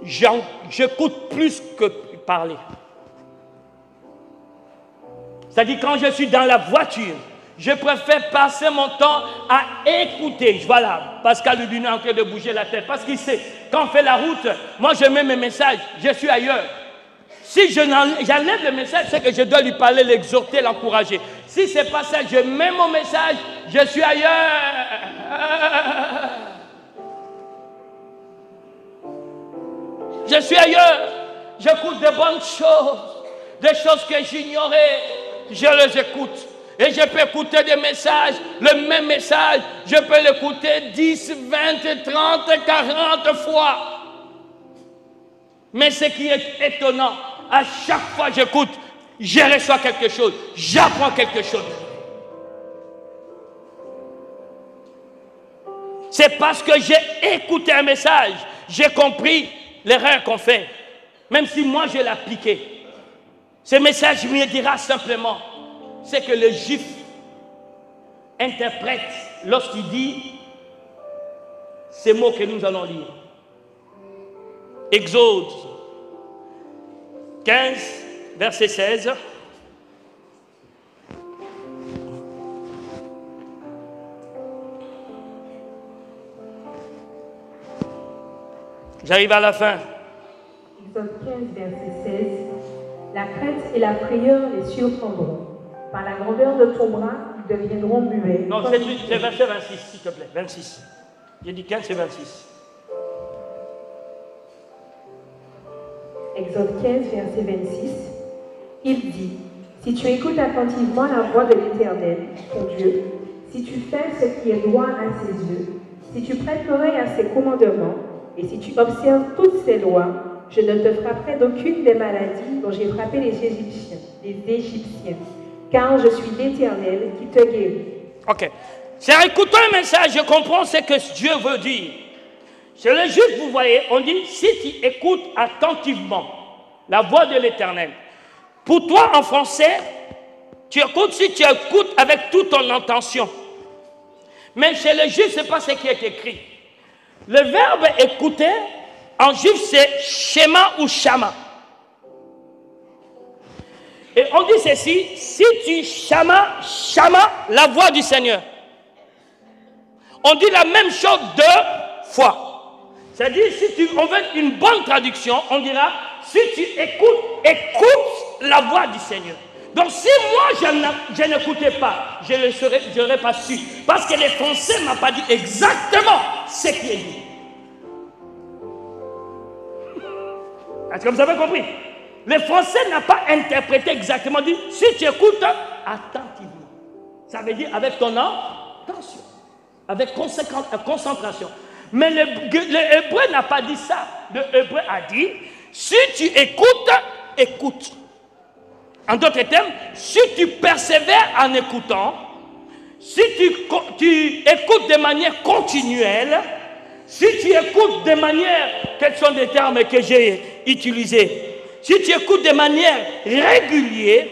J'écoute plus que parler. C'est-à-dire quand je suis dans la voiture, je préfère passer mon temps à écouter. Voilà, Pascal Ludin est en train de bouger la tête. Parce qu'il sait, quand on fait la route, moi je mets mes messages, je suis ailleurs. Si j'enlève le message, c'est que je dois lui parler, l'exhorter, l'encourager. Si ce n'est pas ça, je mets mon message, je suis ailleurs. Je suis ailleurs. J'écoute de bonnes choses, des choses que j'ignorais. Je les écoute. Et je peux écouter des messages, le même message, je peux l'écouter 10, 20, 30, 40 fois. Mais ce qui est étonnant, à chaque fois que j'écoute, je reçois quelque chose, j'apprends quelque chose. C'est parce que j'ai écouté un message, j'ai compris l'erreur qu'on fait. Même si moi je l'ai appliqué. Ce message me dira simplement, c'est que le juif interprète lorsqu'il dit ces mots que nous allons lire. Exode 15, verset 16. J'arrive à la fin. Exode 15, verset 16. La crainte et la frayeur les surprendront. Par la grandeur de ton bras, ils deviendront muets. Non, c'est verset 26, s'il te plaît. 26. J'ai dit 15, c'est 26. Exode 15, verset 26. Il dit, si tu écoutes attentivement la voix de l'Éternel, ton Dieu, si tu fais ce qui est droit à ses yeux, si tu prêtes l'oreille à ses commandements, et si tu observes toutes ses lois, je ne te frapperai d'aucune des maladies dont j'ai frappé les Égyptiens, car je suis l'Éternel qui te guérit. Ok. C'est en écoutant un message, je comprends ce que Dieu veut dire. C'est le juste, vous voyez, on dit, si tu écoutes attentivement la voix de l'Éternel. Pour toi, en français, Tu écoutes si tu écoutes avec toute ton intention. Mais chez les Juifs, ce n'est pas ce qui est écrit. Le verbe écouter, en juif, c'est shema ou shama. Et on dit ceci, si tu shama la voix du Seigneur. On dit la même chose 2 fois. C'est-à-dire, si on veut une bonne traduction, on dira, si tu écoute la voix du Seigneur. Donc si moi je n'écoutais pas, je n'aurais pas su. Parce que les Français ne m'ont pas dit exactement ce qui est dit. Est-ce que vous avez compris? Les Français n'ont pas interprété exactement, dit si tu écoutes attentivement. Ça veut dire avec ton attention, avec concentration. Mais l'hébreu n'a pas dit ça. L'hébreu a dit si tu écoutes, écoute. En d'autres termes, si tu persévères en écoutant, si tu écoutes de manière continuelle, si tu écoutes de manière, quels sont les termes que j'ai utilisés, si tu écoutes de manière régulière,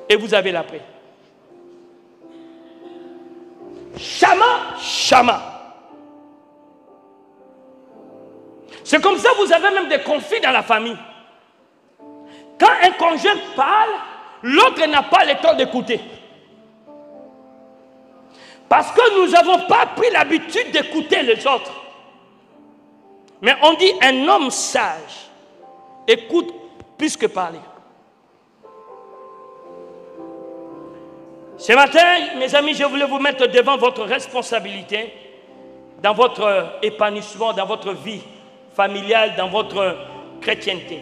et vous avez la paix. Shama. C'est comme ça que vous avez même des conflits dans la famille. Quand un conjoint parle, l'autre n'a pas le temps d'écouter. Parce que nous n'avons pas pris l'habitude d'écouter les autres. Mais on dit un homme sage écoute plus que parler. Ce matin, mes amis, je voulais vous mettre devant votre responsabilité dans votre épanouissement, dans votre vie familiale, dans votre chrétienté.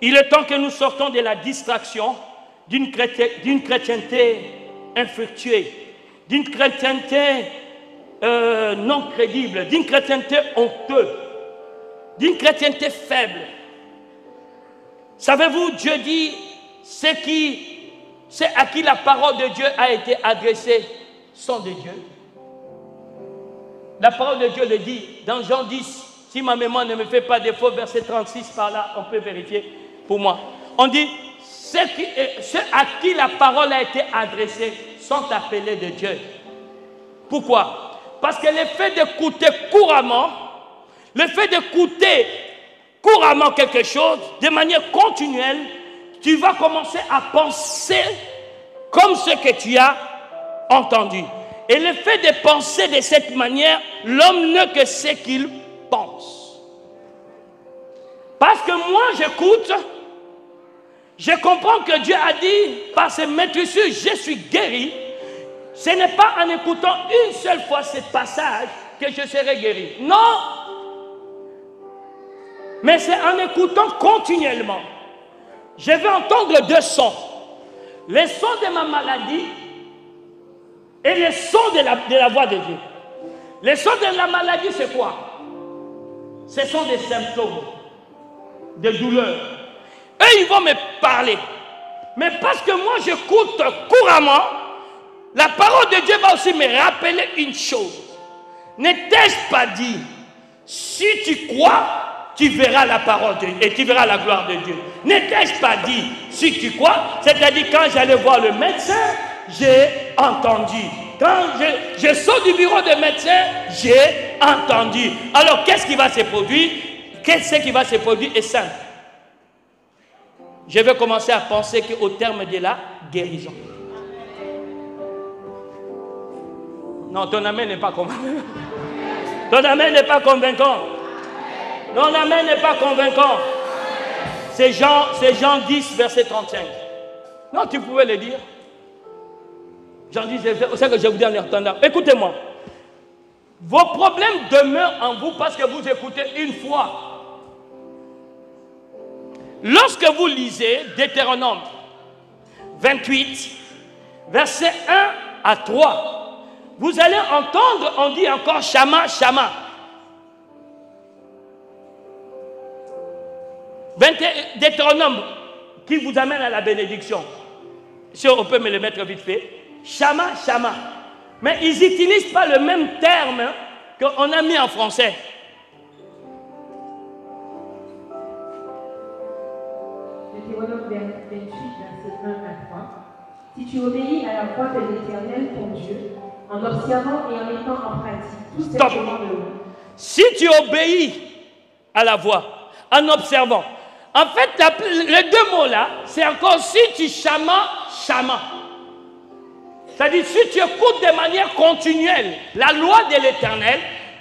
Il est temps que nous sortons de la distraction d'une chrétienté infructueuse, d'une chrétienté non crédible, d'une chrétienté honteuse, d'une chrétienté faible. Savez-vous, Dieu dit, c'est à qui la parole de Dieu a été adressée sont de Dieu. La parole de Dieu le dit dans Jean 10, si ma mémoire ne me fait pas défaut, verset 36 par là, on peut vérifier pour moi. On dit, ceux à qui la parole a été adressée sont appelés de Dieu. Pourquoi? Parce que le fait d'écouter couramment, quelque chose, de manière continuelle, tu vas commencer à penser comme ce que tu as entendu. Et le fait de penser de cette manière, l'homme ne que ce qu'il pense. Parce que moi j'écoute, je comprends que Dieu a dit, par ses maîtrisures, je suis guéri. Ce n'est pas en écoutant une seule fois ce passage que je serai guéri. Non! Mais c'est en écoutant continuellement. Je vais entendre 2 sons. Les sons de ma maladie et les sons de la voix de Dieu. Les sons de la maladie, c'est quoi? Ce sont des symptômes, des douleurs. Eux, ils vont me parler. Mais parce que moi, j'écoute couramment, la parole de Dieu va aussi me rappeler une chose. Ne t'ai-je pas dit, si tu crois, tu verras la parole de Dieu et tu verras la gloire de Dieu. Ne t'ai-je pas dit, si tu crois, c'est-à-dire quand j'allais voir le médecin, j'ai entendu. Quand je sors du bureau de médecin, j'ai entendu. Alors qu'est-ce qui va se produire? Qu'est-ce qui va se produire est simple. Je vais commencer à penser qu'au terme de la guérison. Non, ton amen n'est pas convaincant. Ton amen n'est pas convaincant. Ton amen n'est pas convaincant. C'est Jean 10, verset 35. Non, tu pouvais le dire. Jean 10, c'est ça que je vous dis en entendant. Écoutez-moi. Vos problèmes demeurent en vous parce que vous écoutez une fois. Lorsque vous lisez Deutéronome 28, verset 1 à 3, vous allez entendre, on dit encore Shama, Shama. Deutéronome qui vous amène à la bénédiction. Si on peut me le mettre vite fait. Shama, Shama. Mais ils n'utilisent pas le même terme qu'on a mis en français. Si tu obéis à la voix de l'Éternel, ton Dieu, en observant et en mettant en pratique tous ces commandements. Si tu obéis à la voix, en observant. En fait, les deux mots-là, c'est encore si tu chamas. C'est-à-dire, si tu écoutes de manière continuelle la loi de l'Éternel,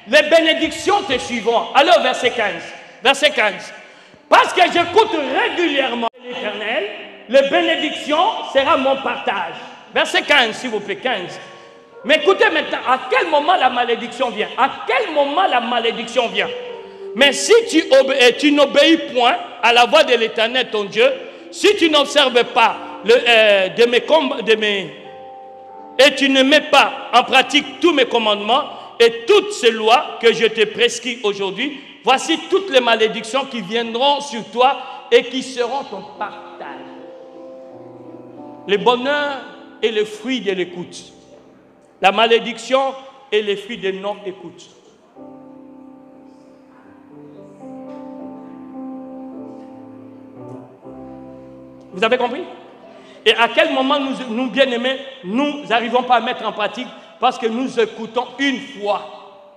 les bénédictions te suivront. Alors, verset 15. Verset 15. Parce que j'écoute régulièrement l'Éternel, les bénédictions sera mon partage. Verset 15, s'il vous plaît, 15. Mais écoutez maintenant, à quel moment la malédiction vient? À quel moment la malédiction vient? Mais si tu n'obéis point à la voix de l'Éternel, ton Dieu, si tu n'observes pas et tu ne mets pas en pratique tous mes commandements et toutes ces lois que je te prescris aujourd'hui, voici toutes les malédictions qui viendront sur toi et qui seront ton partage. Le bonheur est le fruit de l'écoute. La malédiction est le fruit de non-écoute. Vous avez compris? Et à quel moment nous bien-aimés, nous n'arrivons pas à mettre en pratique parce que nous écoutons une fois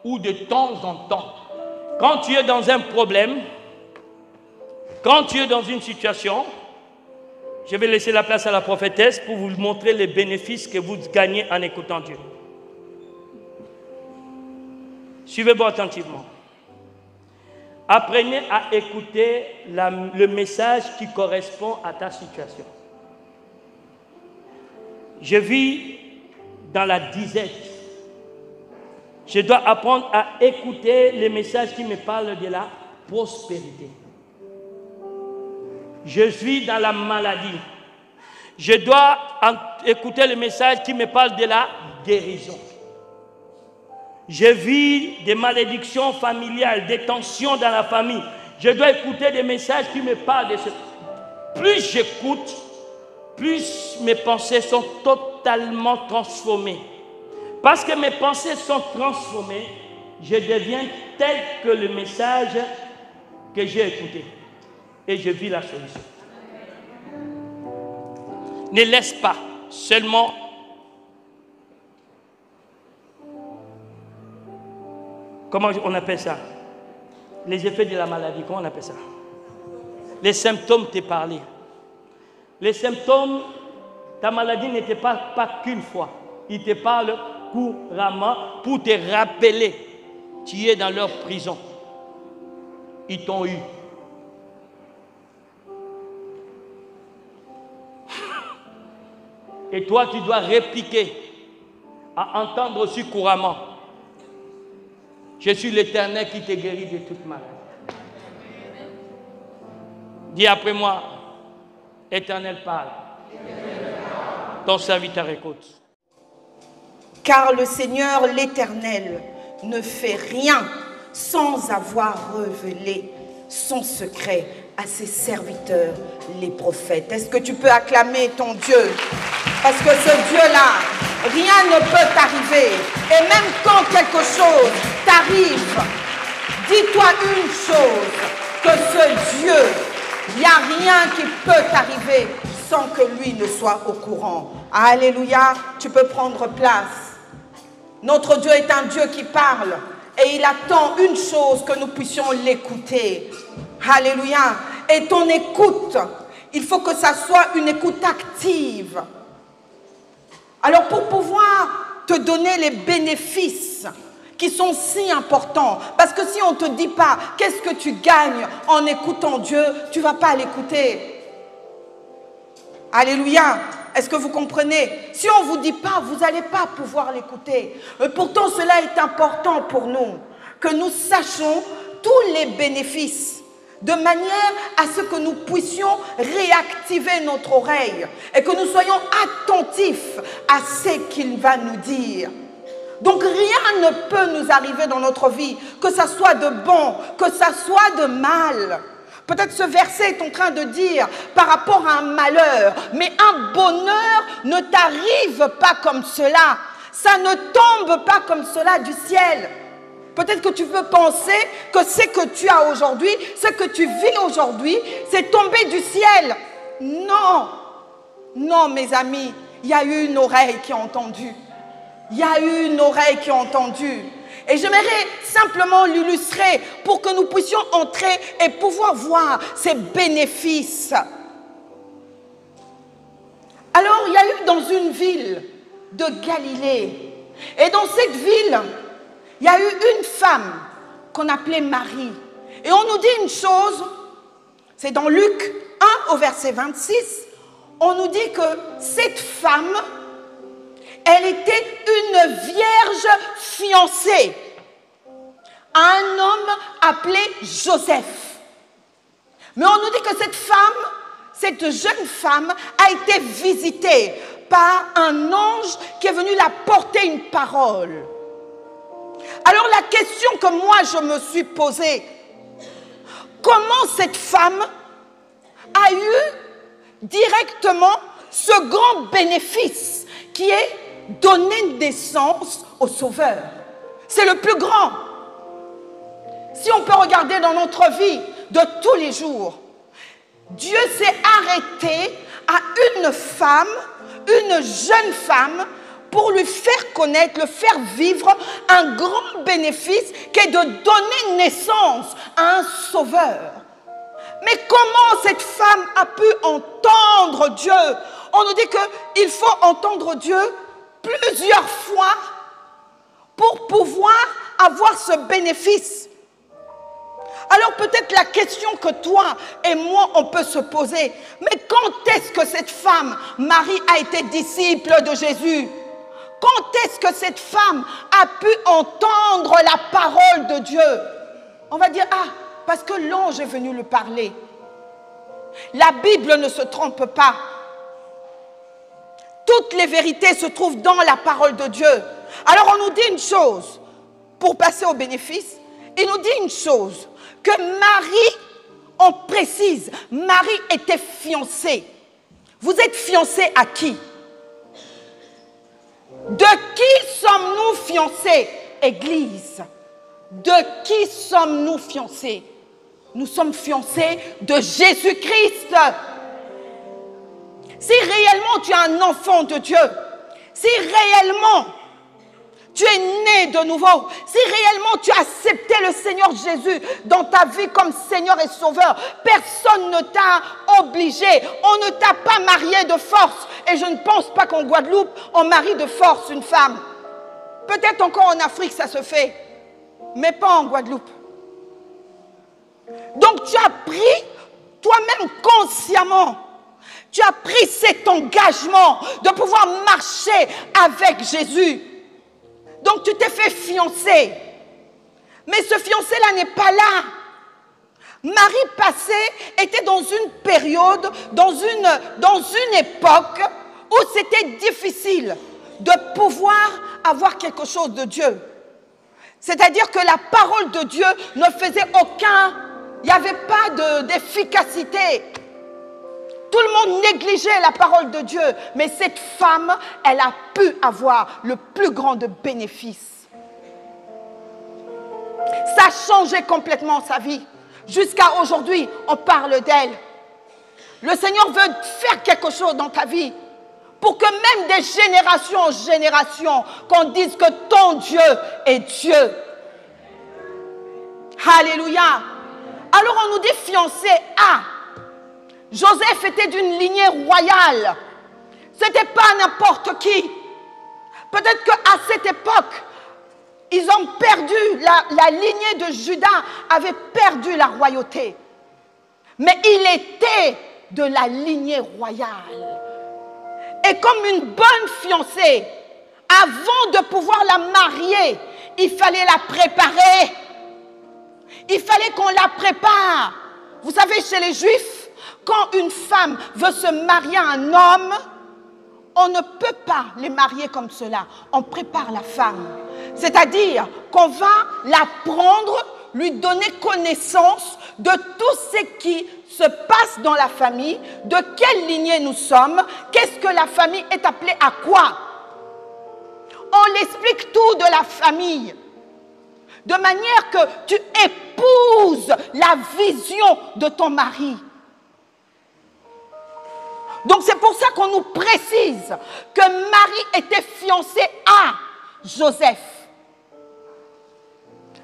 ou de temps en temps. Quand tu es dans un problème, quand tu es dans une situation, je vais laisser la place à la prophétesse pour vous montrer les bénéfices que vous gagnez en écoutant Dieu. Suivez-moi attentivement. Apprenez à écouter le message qui correspond à ta situation. Je vis dans la disette. Je dois apprendre à écouter les messages qui me parlent de la prospérité. Je suis dans la maladie. Je dois écouter les messages qui me parlent de la guérison. Je vis des malédictions familiales, des tensions dans la famille. Je dois écouter des messages qui me parlent de ce. Plus j'écoute, plus mes pensées sont totalement transformées. Parce que mes pensées sont transformées, je deviens tel que le message que j'ai écouté. Et je vis la solution. Ne laisse pas seulement comment on appelle ça? Les effets de la maladie, comment on appelle ça? Les symptômes te parlaient. Les symptômes, ta maladie n'était pas qu'une fois. Ils te parlent couramment pour te rappeler. Tu es dans leur prison. Ils t'ont eu. Et toi, tu dois répliquer à entendre aussi couramment. Je suis l'Éternel qui te guérit de toute maladie. Dis après moi, Éternel parle. Ton serviteur écoute. Car le Seigneur l'Éternel ne fait rien sans avoir révélé son secret à ses serviteurs, les prophètes. Est-ce que tu peux acclamer ton Dieu? Parce que ce Dieu-là, rien ne peut t'arriver. Et même quand quelque chose t'arrive, dis-toi une chose, que ce Dieu, il n'y a rien qui peut t'arriver sans que lui ne soit au courant. Alléluia, tu peux prendre place. Notre Dieu est un Dieu qui parle et il attend une chose, que nous puissions l'écouter. Alléluia. Et ton écoute, il faut que ça soit une écoute active. Alors pour pouvoir te donner les bénéfices qui sont si importants, parce que si on ne te dit pas qu'est-ce que tu gagnes en écoutant Dieu, tu ne vas pas l'écouter. Alléluia. Est-ce que vous comprenez? Si on ne vous dit pas, vous n'allez pas pouvoir l'écouter. Pourtant, cela est important pour nous, que nous sachions tous les bénéfices, de manière à ce que nous puissions réactiver notre oreille et que nous soyons attentifs à ce qu'il va nous dire. Donc rien ne peut nous arriver dans notre vie, que ça soit de bon, que ça soit de mal. Peut-être ce verset est en train de dire par rapport à un malheur, mais un bonheur ne t'arrive pas comme cela. Ça ne tombe pas comme cela du ciel. Peut-être que tu peux penser que ce que tu as aujourd'hui, ce que tu vis aujourd'hui, c'est tombé du ciel. Non, non mes amis, il y a eu une oreille qui a entendu. Il y a eu une oreille qui a entendu. Et j'aimerais simplement l'illustrer pour que nous puissions entrer et pouvoir voir ces bénéfices. Alors, il y a eu dans une ville de Galilée. Et dans cette ville, il y a eu une femme qu'on appelait Marie. Et on nous dit une chose, c'est dans Luc 1 au verset 26, on nous dit que cette femme, elle était une vierge fiancée à un homme appelé Joseph. Mais on nous dit que cette femme, cette jeune femme, a été visitée par un ange qui est venu la porter une parole. Alors la question que moi je me suis posée, comment cette femme a eu directement ce grand bénéfice qui est donner naissance au Sauveur? C'est le plus grand. Si on peut regarder dans notre vie de tous les jours, Dieu s'est arrêté à une femme, une jeune femme, pour lui faire connaître, le faire vivre un grand bénéfice qui est de donner naissance à un Sauveur. Mais comment cette femme a pu entendre Dieu? On nous dit qu'il faut entendre Dieu plusieurs fois pour pouvoir avoir ce bénéfice. Alors peut-être la question que toi et moi on peut se poser, mais quand est-ce que cette femme, Marie, a été disciple de Jésus? Quand est-ce que cette femme a pu entendre la parole de Dieu? On va dire, ah, parce que l'ange est venu lui parler. La Bible ne se trompe pas. Toutes les vérités se trouvent dans la parole de Dieu. Alors on nous dit une chose, pour passer au bénéfice, il nous dit une chose, que Marie, on précise, Marie était fiancée. Vous êtes fiancée à qui? De qui sommes-nous fiancés, Église? De qui sommes-nous fiancés? Nous sommes fiancés de Jésus-Christ. Si réellement tu es un enfant de Dieu, si réellement tu es né de nouveau, si réellement tu as accepté le Seigneur Jésus dans ta vie comme Seigneur et Sauveur, personne ne t'a obligé, on ne t'a pas marié de force. Et je ne pense pas qu'en Guadeloupe, on marie de force une femme. Peut-être encore en Afrique ça se fait, mais pas en Guadeloupe. Donc tu as pris toi-même consciemment, tu as pris cet engagement de pouvoir marcher avec Jésus. Donc tu t'es fait fiancer. Mais ce fiancé-là n'est pas là. Marie passée était dans une période, dans une époque où c'était difficile de pouvoir avoir quelque chose de Dieu. C'est-à-dire que la parole de Dieu ne faisait il n'y avait pas d'efficacité. Tout le monde négligeait la parole de Dieu. Mais cette femme, elle a pu avoir le plus grand de bénéfices. Ça a changé complètement sa vie. Jusqu'à aujourd'hui, on parle d'elle. Le Seigneur veut faire quelque chose dans ta vie. Pour que même des générations en génération, qu'on dise que ton Dieu est Dieu. Alléluia. Alors on nous dit fiancé à. Joseph était d'une lignée royale. Ce n'était pas n'importe qui. Peut-être qu'à cette époque, ils ont perdu, la lignée de Juda avait perdu la royauté. Mais il était de la lignée royale. Et comme une bonne fiancée, avant de pouvoir la marier, il fallait la préparer. Il fallait qu'on la prépare. Vous savez, chez les Juifs, quand une femme veut se marier à un homme, on ne peut pas les marier comme cela. On prépare la femme. C'est-à-dire qu'on va la prendre, lui donner connaissance de tout ce qui se passe dans la famille, de quelle lignée nous sommes, qu'est-ce que la famille est appelée à quoi. On l'explique tout de la famille. De manière que tu épouses la vision de ton mari. Donc c'est pour ça qu'on nous précise que Marie était fiancée à Joseph.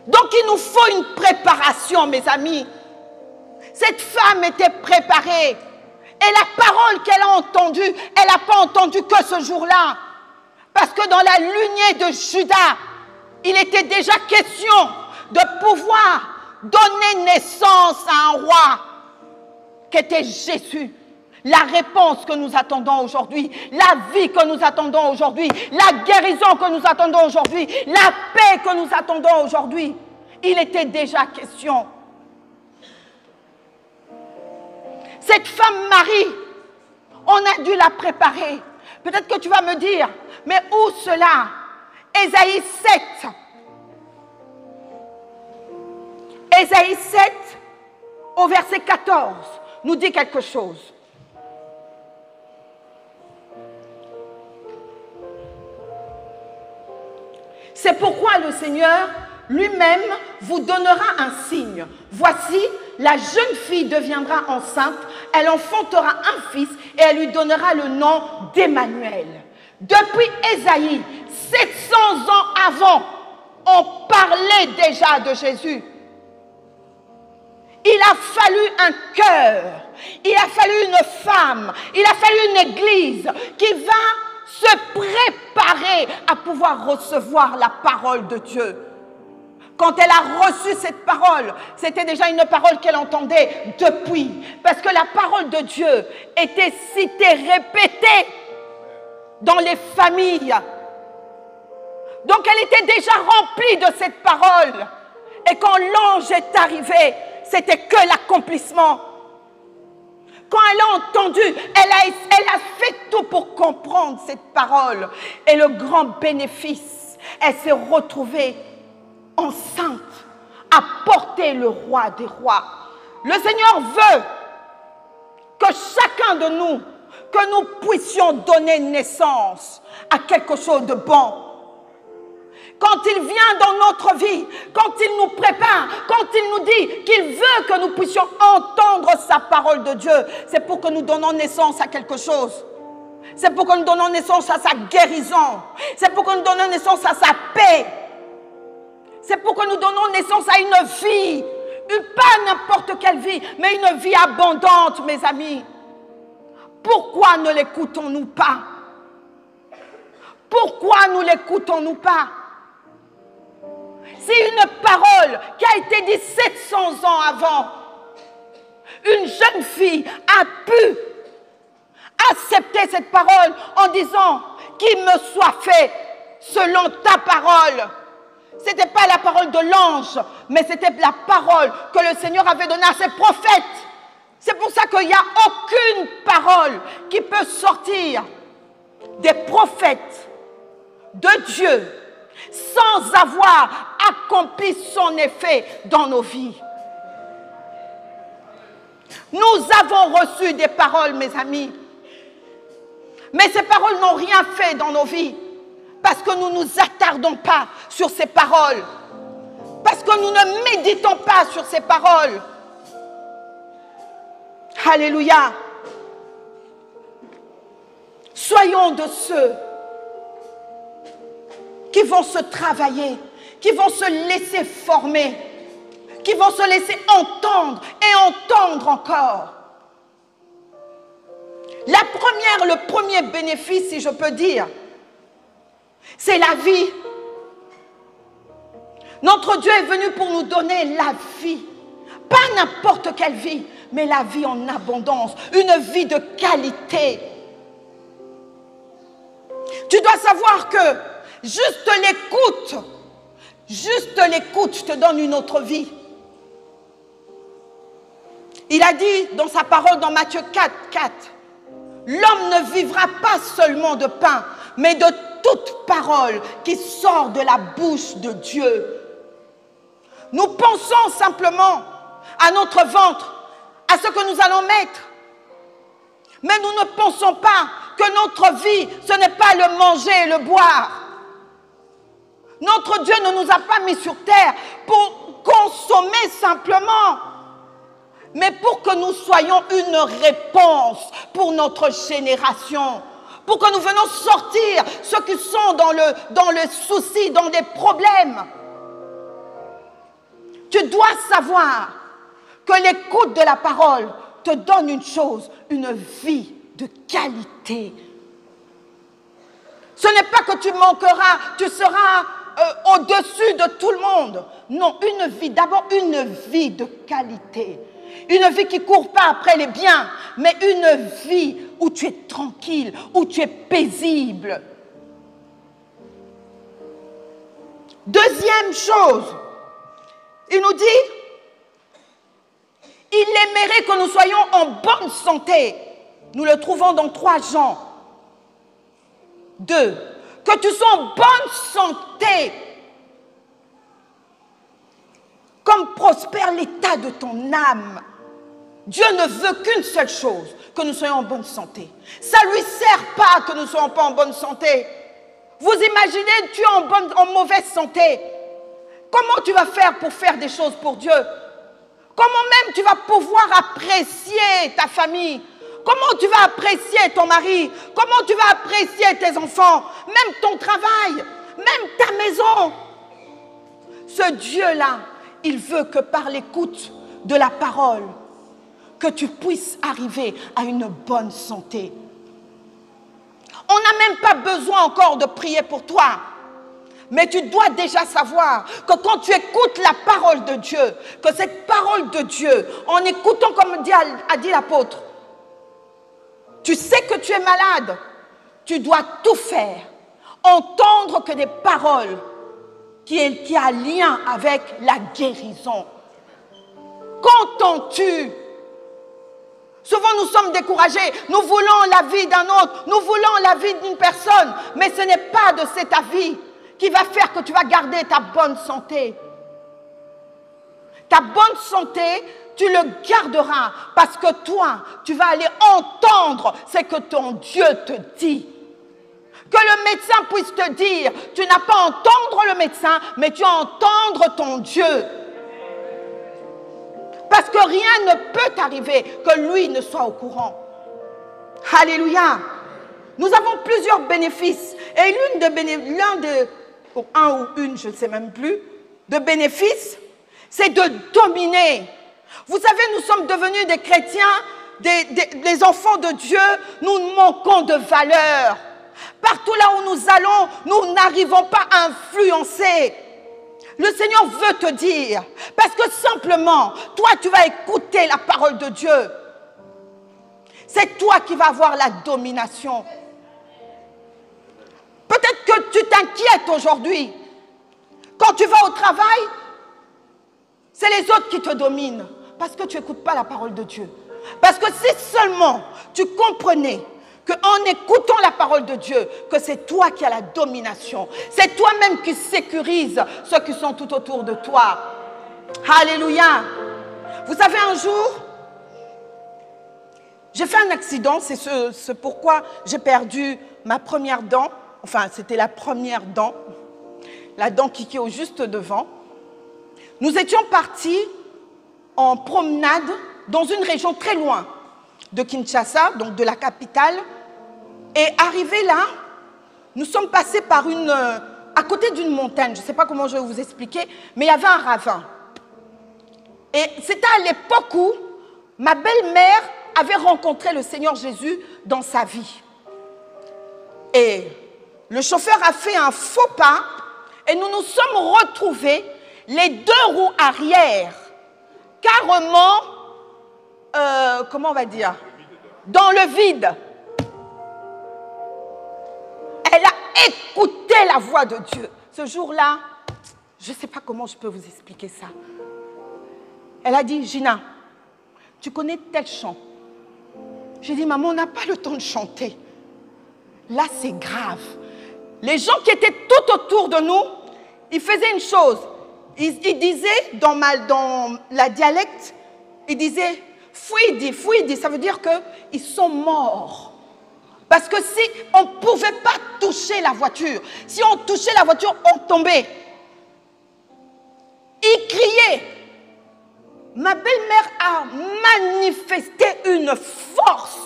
Donc il nous faut une préparation, mes amis. Cette femme était préparée. Et la parole qu'elle a entendue, elle n'a pas entendu que ce jour-là. Parce que dans la lignée de Judas, il était déjà question de pouvoir donner naissance à un roi qui était Jésus. La réponse que nous attendons aujourd'hui, la vie que nous attendons aujourd'hui, la guérison que nous attendons aujourd'hui, la paix que nous attendons aujourd'hui, il était déjà question. Cette femme Marie, on a dû la préparer. Peut-être que tu vas me dire, mais où cela? Ésaïe 7. Ésaïe 7, au verset 14, nous dit quelque chose. C'est pourquoi le Seigneur lui-même vous donnera un signe. Voici, la jeune fille deviendra enceinte, elle enfantera un fils et elle lui donnera le nom d'Emmanuel. Depuis Ésaïe, 700 ans avant, on parlait déjà de Jésus. Il a fallu un cœur, il a fallu une femme, il a fallu une église qui va se préparer à pouvoir recevoir la parole de Dieu. Quand elle a reçu cette parole, c'était déjà une parole qu'elle entendait depuis. Parce que la parole de Dieu était citée, répétée dans les familles. Donc elle était déjà remplie de cette parole. Et quand l'ange est arrivé, c'était que l'accomplissement. Quand elle a entendu, elle a fait tout pour comprendre cette parole. Et le grand bénéfice, elle s'est retrouvée enceinte, à porter le roi des rois. Le Seigneur veut que chacun de nous, que nous puissions donner naissance à quelque chose de bon. Quand il vient dans notre vie, quand il nous prépare, quand il nous dit qu'il veut que nous puissions entendre sa parole de Dieu, c'est pour que nous donnons naissance à quelque chose. C'est pour que nous donnons naissance à sa guérison. C'est pour que nous donnons naissance à sa paix. C'est pour que nous donnons naissance à une vie. Pas n'importe quelle vie, mais une vie abondante, mes amis. Pourquoi ne l'écoutons-nous pas? Pourquoi ne l'écoutons-nous pas? C'est une parole qui a été dite 700 ans avant. Une jeune fille a pu accepter cette parole en disant qu'il me soit fait selon ta parole. Ce n'était pas la parole de l'ange, mais c'était la parole que le Seigneur avait donnée à ses prophètes. C'est pour ça qu'il n'y a aucune parole qui peut sortir des prophètes de Dieu sans avoir accompli son effet dans nos vies. Nous avons reçu des paroles, mes amis, mais ces paroles n'ont rien fait dans nos vies. Parce que nous ne nous attardons pas sur ces paroles. Parce que nous ne méditons pas sur ces paroles. Alléluia. Soyons de ceux qui vont se travailler, qui vont se laisser former, qui vont se laisser entendre et entendre encore. Le premier bénéfice, si je peux dire, c'est la vie. Notre Dieu est venu pour nous donner la vie. Pas n'importe quelle vie, mais la vie en abondance. Une vie de qualité. Tu dois savoir que juste l'écoute te donne une autre vie. Il a dit dans sa parole dans Matthieu 4, 4, l'homme ne vivra pas seulement de pain, mais de toute parole qui sort de la bouche de Dieu. Nous pensons simplement à notre ventre, à ce que nous allons mettre. Mais nous ne pensons pas que notre vie, ce n'est pas le manger et le boire. Notre Dieu ne nous a pas mis sur terre pour consommer simplement. mais pour que nous soyons une réponse pour notre génération. Pour que nous venions sortir ceux qui sont dans le souci, dans des problèmes. Tu dois savoir que l'écoute de la parole te donne une chose, une vie de qualité. Ce n'est pas que tu manqueras, tu seras au-dessus de tout le monde. Non, une vie, d'abord une vie de qualité. Une vie qui ne court pas après les biens, mais une vie où tu es tranquille, où tu es paisible. Deuxième chose, il nous dit, il aimerait que nous soyons en bonne santé. Nous le trouvons dans 3 Jean 2. Que tu sois en bonne santé, comme prospère l'état de ton âme. Dieu ne veut qu'une seule chose, que nous soyons en bonne santé. Ça ne lui sert pas que nous ne soyons pas en bonne santé. Vous imaginez, tu es en mauvaise santé. Comment tu vas faire pour faire des choses pour Dieu? Comment même tu vas pouvoir apprécier ta famille? Comment tu vas apprécier ton mari? Comment tu vas apprécier tes enfants? Même ton travail, même ta maison. Ce Dieu-là, il veut que par l'écoute de la parole, que tu puisses arriver à une bonne santé. On n'a même pas besoin encore de prier pour toi. Mais tu dois déjà savoir que quand tu écoutes la parole de Dieu, que cette parole de Dieu, en écoutant comme a dit l'apôtre, tu sais que tu es malade, tu dois tout faire, entendre que des paroles qui a lien avec la guérison. Qu'entends-tu? Souvent nous sommes découragés, nous voulons la vie d'un autre, nous voulons la vie d'une personne, mais ce n'est pas de cet avis qui va faire que tu vas garder ta bonne santé. Ta bonne santé, tu le garderas parce que toi, tu vas aller entendre ce que ton Dieu te dit. Que le médecin puisse te dire, tu n'as pas à entendre le médecin, mais tu as à entendre ton Dieu. Parce que rien ne peut t'arriver que lui ne soit au courant. Alléluia. Nous avons plusieurs bénéfices. Et un ou une, je ne sais même plus, de bénéfices, c'est de dominer. Vous savez, nous sommes devenus des chrétiens, des enfants de Dieu, nous manquons de valeur. Partout là où nous allons, nous n'arrivons pas à influencer. Le Seigneur veut te dire, parce que simplement, toi tu vas écouter la parole de Dieu. C'est toi qui vas avoir la domination. Peut-être que tu t'inquiètes aujourd'hui. Quand tu vas au travail, c'est les autres qui te dominent. Parce que tu n'écoutes pas la parole de Dieu. Parce que si seulement tu comprenais qu'en écoutant la parole de Dieu, que c'est toi qui as la domination. C'est toi-même qui sécurise ceux qui sont tout autour de toi. Alléluia. Vous savez, un jour, j'ai fait un accident. C'est pourquoi j'ai perdu ma première dent. Enfin, c'était la première dent. La dent qui est au juste devant. Nous étions partis en promenade dans une région très loin de Kinshasa, donc de la capitale. Et arrivés là, nous sommes passés par à côté d'une montagne. Je ne sais pas comment je vais vous expliquer, mais il y avait un ravin. Et c'était à l'époque où ma belle-mère avait rencontré le Seigneur Jésus dans sa vie. Et le chauffeur a fait un faux pas et nous nous sommes retrouvés, les 2 roues arrière, carrément, comment on va dire, dans le vide. Elle a écouté la voix de Dieu. Ce jour-là, je ne sais pas comment je peux vous expliquer ça. Elle a dit, Gina, tu connais tel chant? J'ai dit, maman, on n'a pas le temps de chanter. Là, c'est grave. Les gens qui étaient tout autour de nous, ils faisaient une chose. Ils disaient, dans la dialecte, ils disaient, fouidi, ça veut dire qu'ils sont morts. Parce que si on ne pouvait pas toucher la voiture, si on touchait la voiture, on tombait. Ils criaient. ma belle-mère a manifesté une force.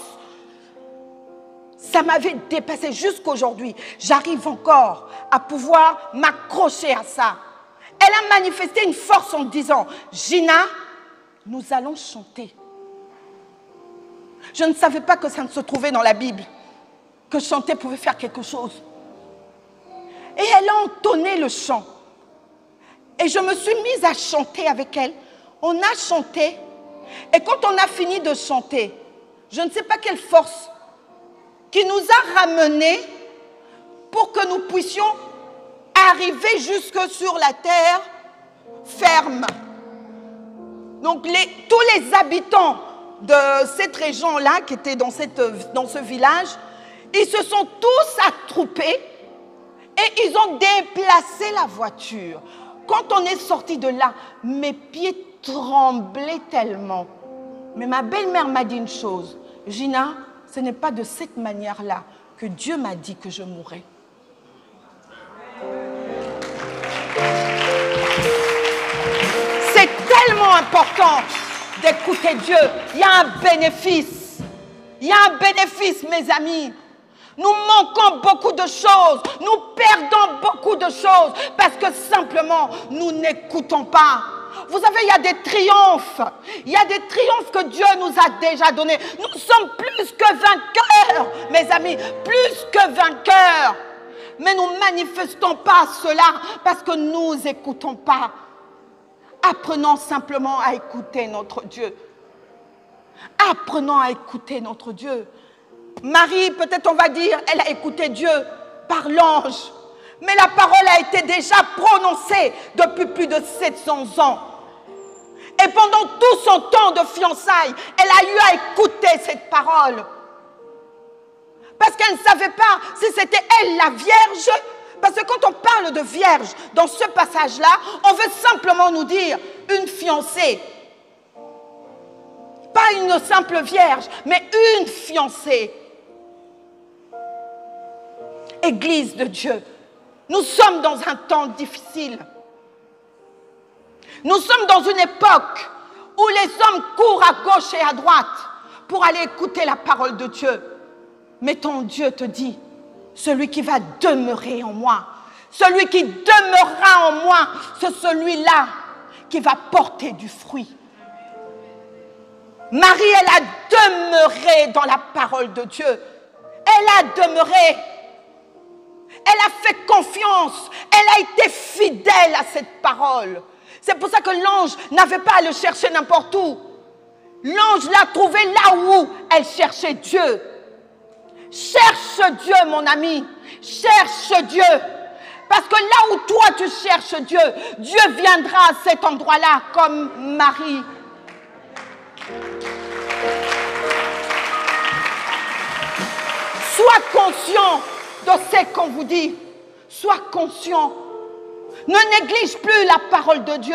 Ça m'avait dépassé jusqu'aujourd'hui. J'arrive encore à pouvoir m'accrocher à ça. Elle a manifesté une force en disant, Gina, nous allons chanter. Je ne savais pas que ça ne se trouvait dans la Bible, que chanter pouvait faire quelque chose. Et elle a entonné le chant. Et je me suis mise à chanter avec elle. On a chanté. Et quand on a fini de chanter, je ne sais pas quelle force qui nous a ramenés pour que nous puissions arriver jusque sur la terre ferme. Donc tous les habitants de cette région-là, qui étaient dans ce village, ils se sont tous attroupés et ils ont déplacé la voiture. Quand on est sorti de là, mes pieds tremblaient tellement. Mais ma belle-mère m'a dit une chose, Gina, ce n'est pas de cette manière-là que Dieu m'a dit que je mourrais. C'est tellement important d'écouter Dieu. Il y a un bénéfice. Il y a un bénéfice, mes amis. Nous manquons beaucoup de choses. Nous perdons beaucoup de choses parce que simplement, nous n'écoutons pas. Vous savez, il y a des triomphes. Il y a des triomphes que Dieu nous a déjà donnés. Nous sommes plus que vainqueurs, mes amis. Plus que vainqueurs. Mais nous ne manifestons pas cela parce que nous n'écoutons pas. Apprenons simplement à écouter notre Dieu. Apprenons à écouter notre Dieu. Marie, peut-être on va dire, elle a écouté Dieu par l'ange. Mais la parole a été déjà prononcée depuis plus de 700 ans. Et pendant tout son temps de fiançailles, elle a eu à écouter cette parole. Parce qu'elle ne savait pas si c'était elle la Vierge. Parce que quand on parle de Vierge, dans ce passage-là, on veut simplement nous dire une fiancée. Pas une simple Vierge, mais une fiancée. Église de Dieu, nous sommes dans un temps difficile. Nous sommes dans une époque où les hommes courent à gauche et à droite pour aller écouter la parole de Dieu. Mais ton Dieu te dit, celui qui va demeurer en moi, celui qui demeurera en moi, c'est celui-là qui va porter du fruit. Marie, elle a demeuré dans la parole de Dieu. Elle a demeuré. Elle a fait confiance. Elle a été fidèle à cette parole. C'est pour ça que l'ange n'avait pas à le chercher n'importe où. L'ange l'a trouvé là où elle cherchait Dieu. Cherche Dieu, mon ami. Cherche Dieu. Parce que là où toi tu cherches Dieu, Dieu viendra à cet endroit-là comme Marie. Sois conscient de ce qu'on vous dit. Sois conscient. Ne néglige plus la parole de Dieu.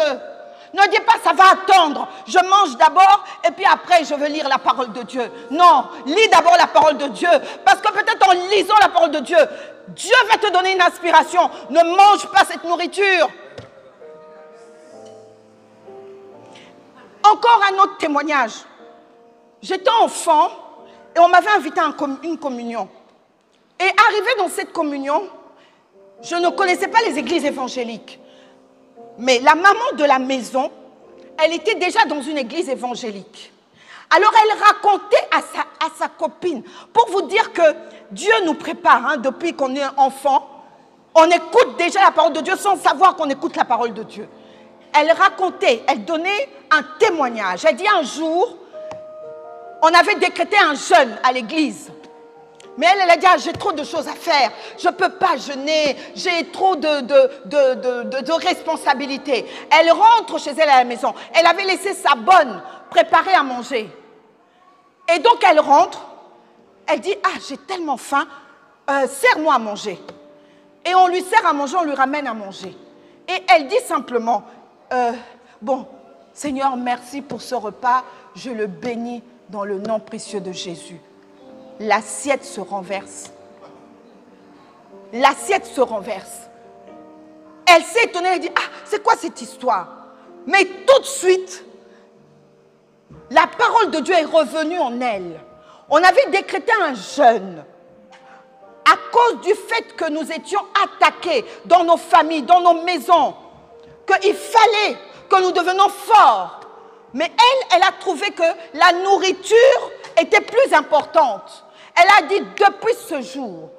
Ne dis pas ça va attendre. Je mange d'abord et puis après je veux lire la parole de Dieu. Non, lis d'abord la parole de Dieu. Parce que peut-être en lisant la parole de Dieu, Dieu va te donner une inspiration. Ne mange pas cette nourriture. Encore un autre témoignage. J'étais enfant et on m'avait invité à une communion. Et arrivé dans cette communion, je ne connaissais pas les églises évangéliques. Mais la maman de la maison, elle était déjà dans une église évangélique. Alors elle racontait à sa copine, pour vous dire que Dieu nous prépare, depuis qu'on est enfant, on écoute déjà la parole de Dieu sans savoir qu'on écoute la parole de Dieu. Elle racontait, elle donnait un témoignage. Elle dit un jour, on avait décrété un jeûne à l'église. Mais elle a dit, j'ai trop de choses à faire, je ne peux pas jeûner, j'ai trop de responsabilités. Elle rentre chez elle à la maison. Elle avait laissé sa bonne préparer à manger. Et donc elle rentre, elle dit, j'ai tellement faim, sers-moi à manger. Et on lui sert à manger, on lui ramène à manger. Et elle dit simplement, bon, Seigneur, merci pour ce repas, je le bénis dans le nom précieux de Jésus. L'assiette se renverse. L'assiette se renverse. Elle s'est étonnée, elle dit, c'est quoi cette histoire? Mais tout de suite, la parole de Dieu est revenue en elle. On avait décrété un jeûne à cause du fait que nous étions attaqués dans nos familles, dans nos maisons, qu'il fallait que nous devenions forts. Mais elle a trouvé que la nourriture était plus importante. Elle a dit, depuis ce jour,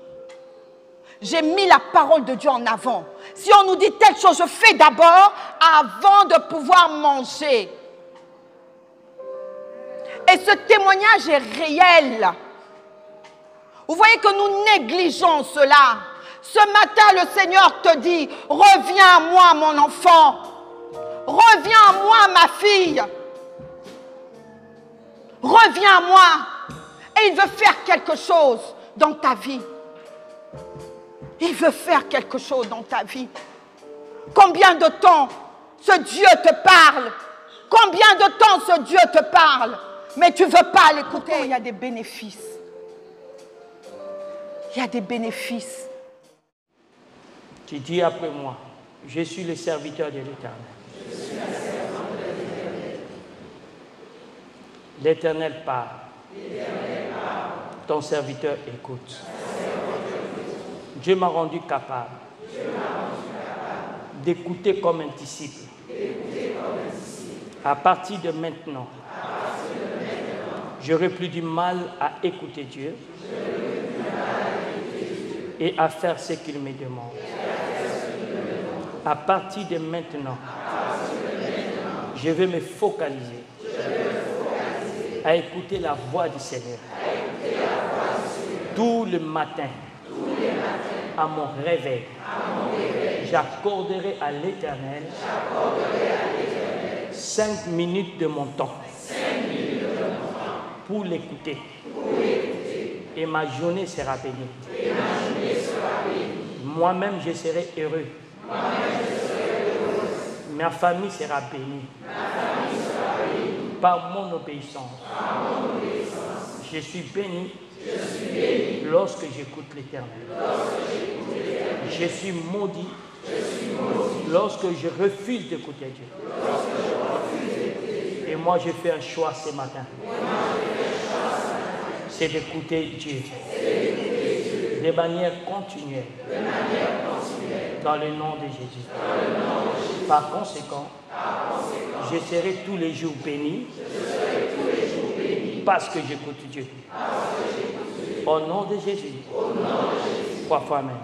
j'ai mis la parole de Dieu en avant. Si on nous dit telle chose, je fais d'abord avant de pouvoir manger. Et ce témoignage est réel. Vous voyez que nous négligeons cela. Ce matin, le Seigneur te dit, reviens à moi, mon enfant. Reviens à moi, ma fille. Reviens à moi. Et il veut faire quelque chose dans ta vie. Il veut faire quelque chose dans ta vie. Combien de temps ce Dieu te parle? Combien de temps ce Dieu te parle? Mais tu ne veux pas l'écouter. Il y a des bénéfices. Il y a des bénéfices. Tu dis après moi, je suis le serviteur de l'Éternel. L'Éternel parle. Ton serviteur écoute. Dieu m'a rendu capable d'écouter comme un disciple. À partir de maintenant, j'aurai plus du mal à écouter Dieu et à faire ce qu'il me demande. À partir de maintenant, je vais me focaliser à écouter la voix du Seigneur. Tout le matin, à mon réveil, j'accorderai à l'Éternel 5 minutes de mon temps pour l'écouter. Et ma journée sera bénie. Moi-même, je serai heureux. Ma famille sera bénie. Par mon obéissance. Je suis béni lorsque j'écoute l'Éternel. Je suis maudit lorsque je refuse d'écouter Dieu. Et moi, je fais un choix ce matin. C'est d'écouter Dieu de manière continuelle dans le nom de Jésus. Par conséquent, je serai tous les jours béni parce que j'écoute Dieu. Au nom de Jésus. 3 fois Amen.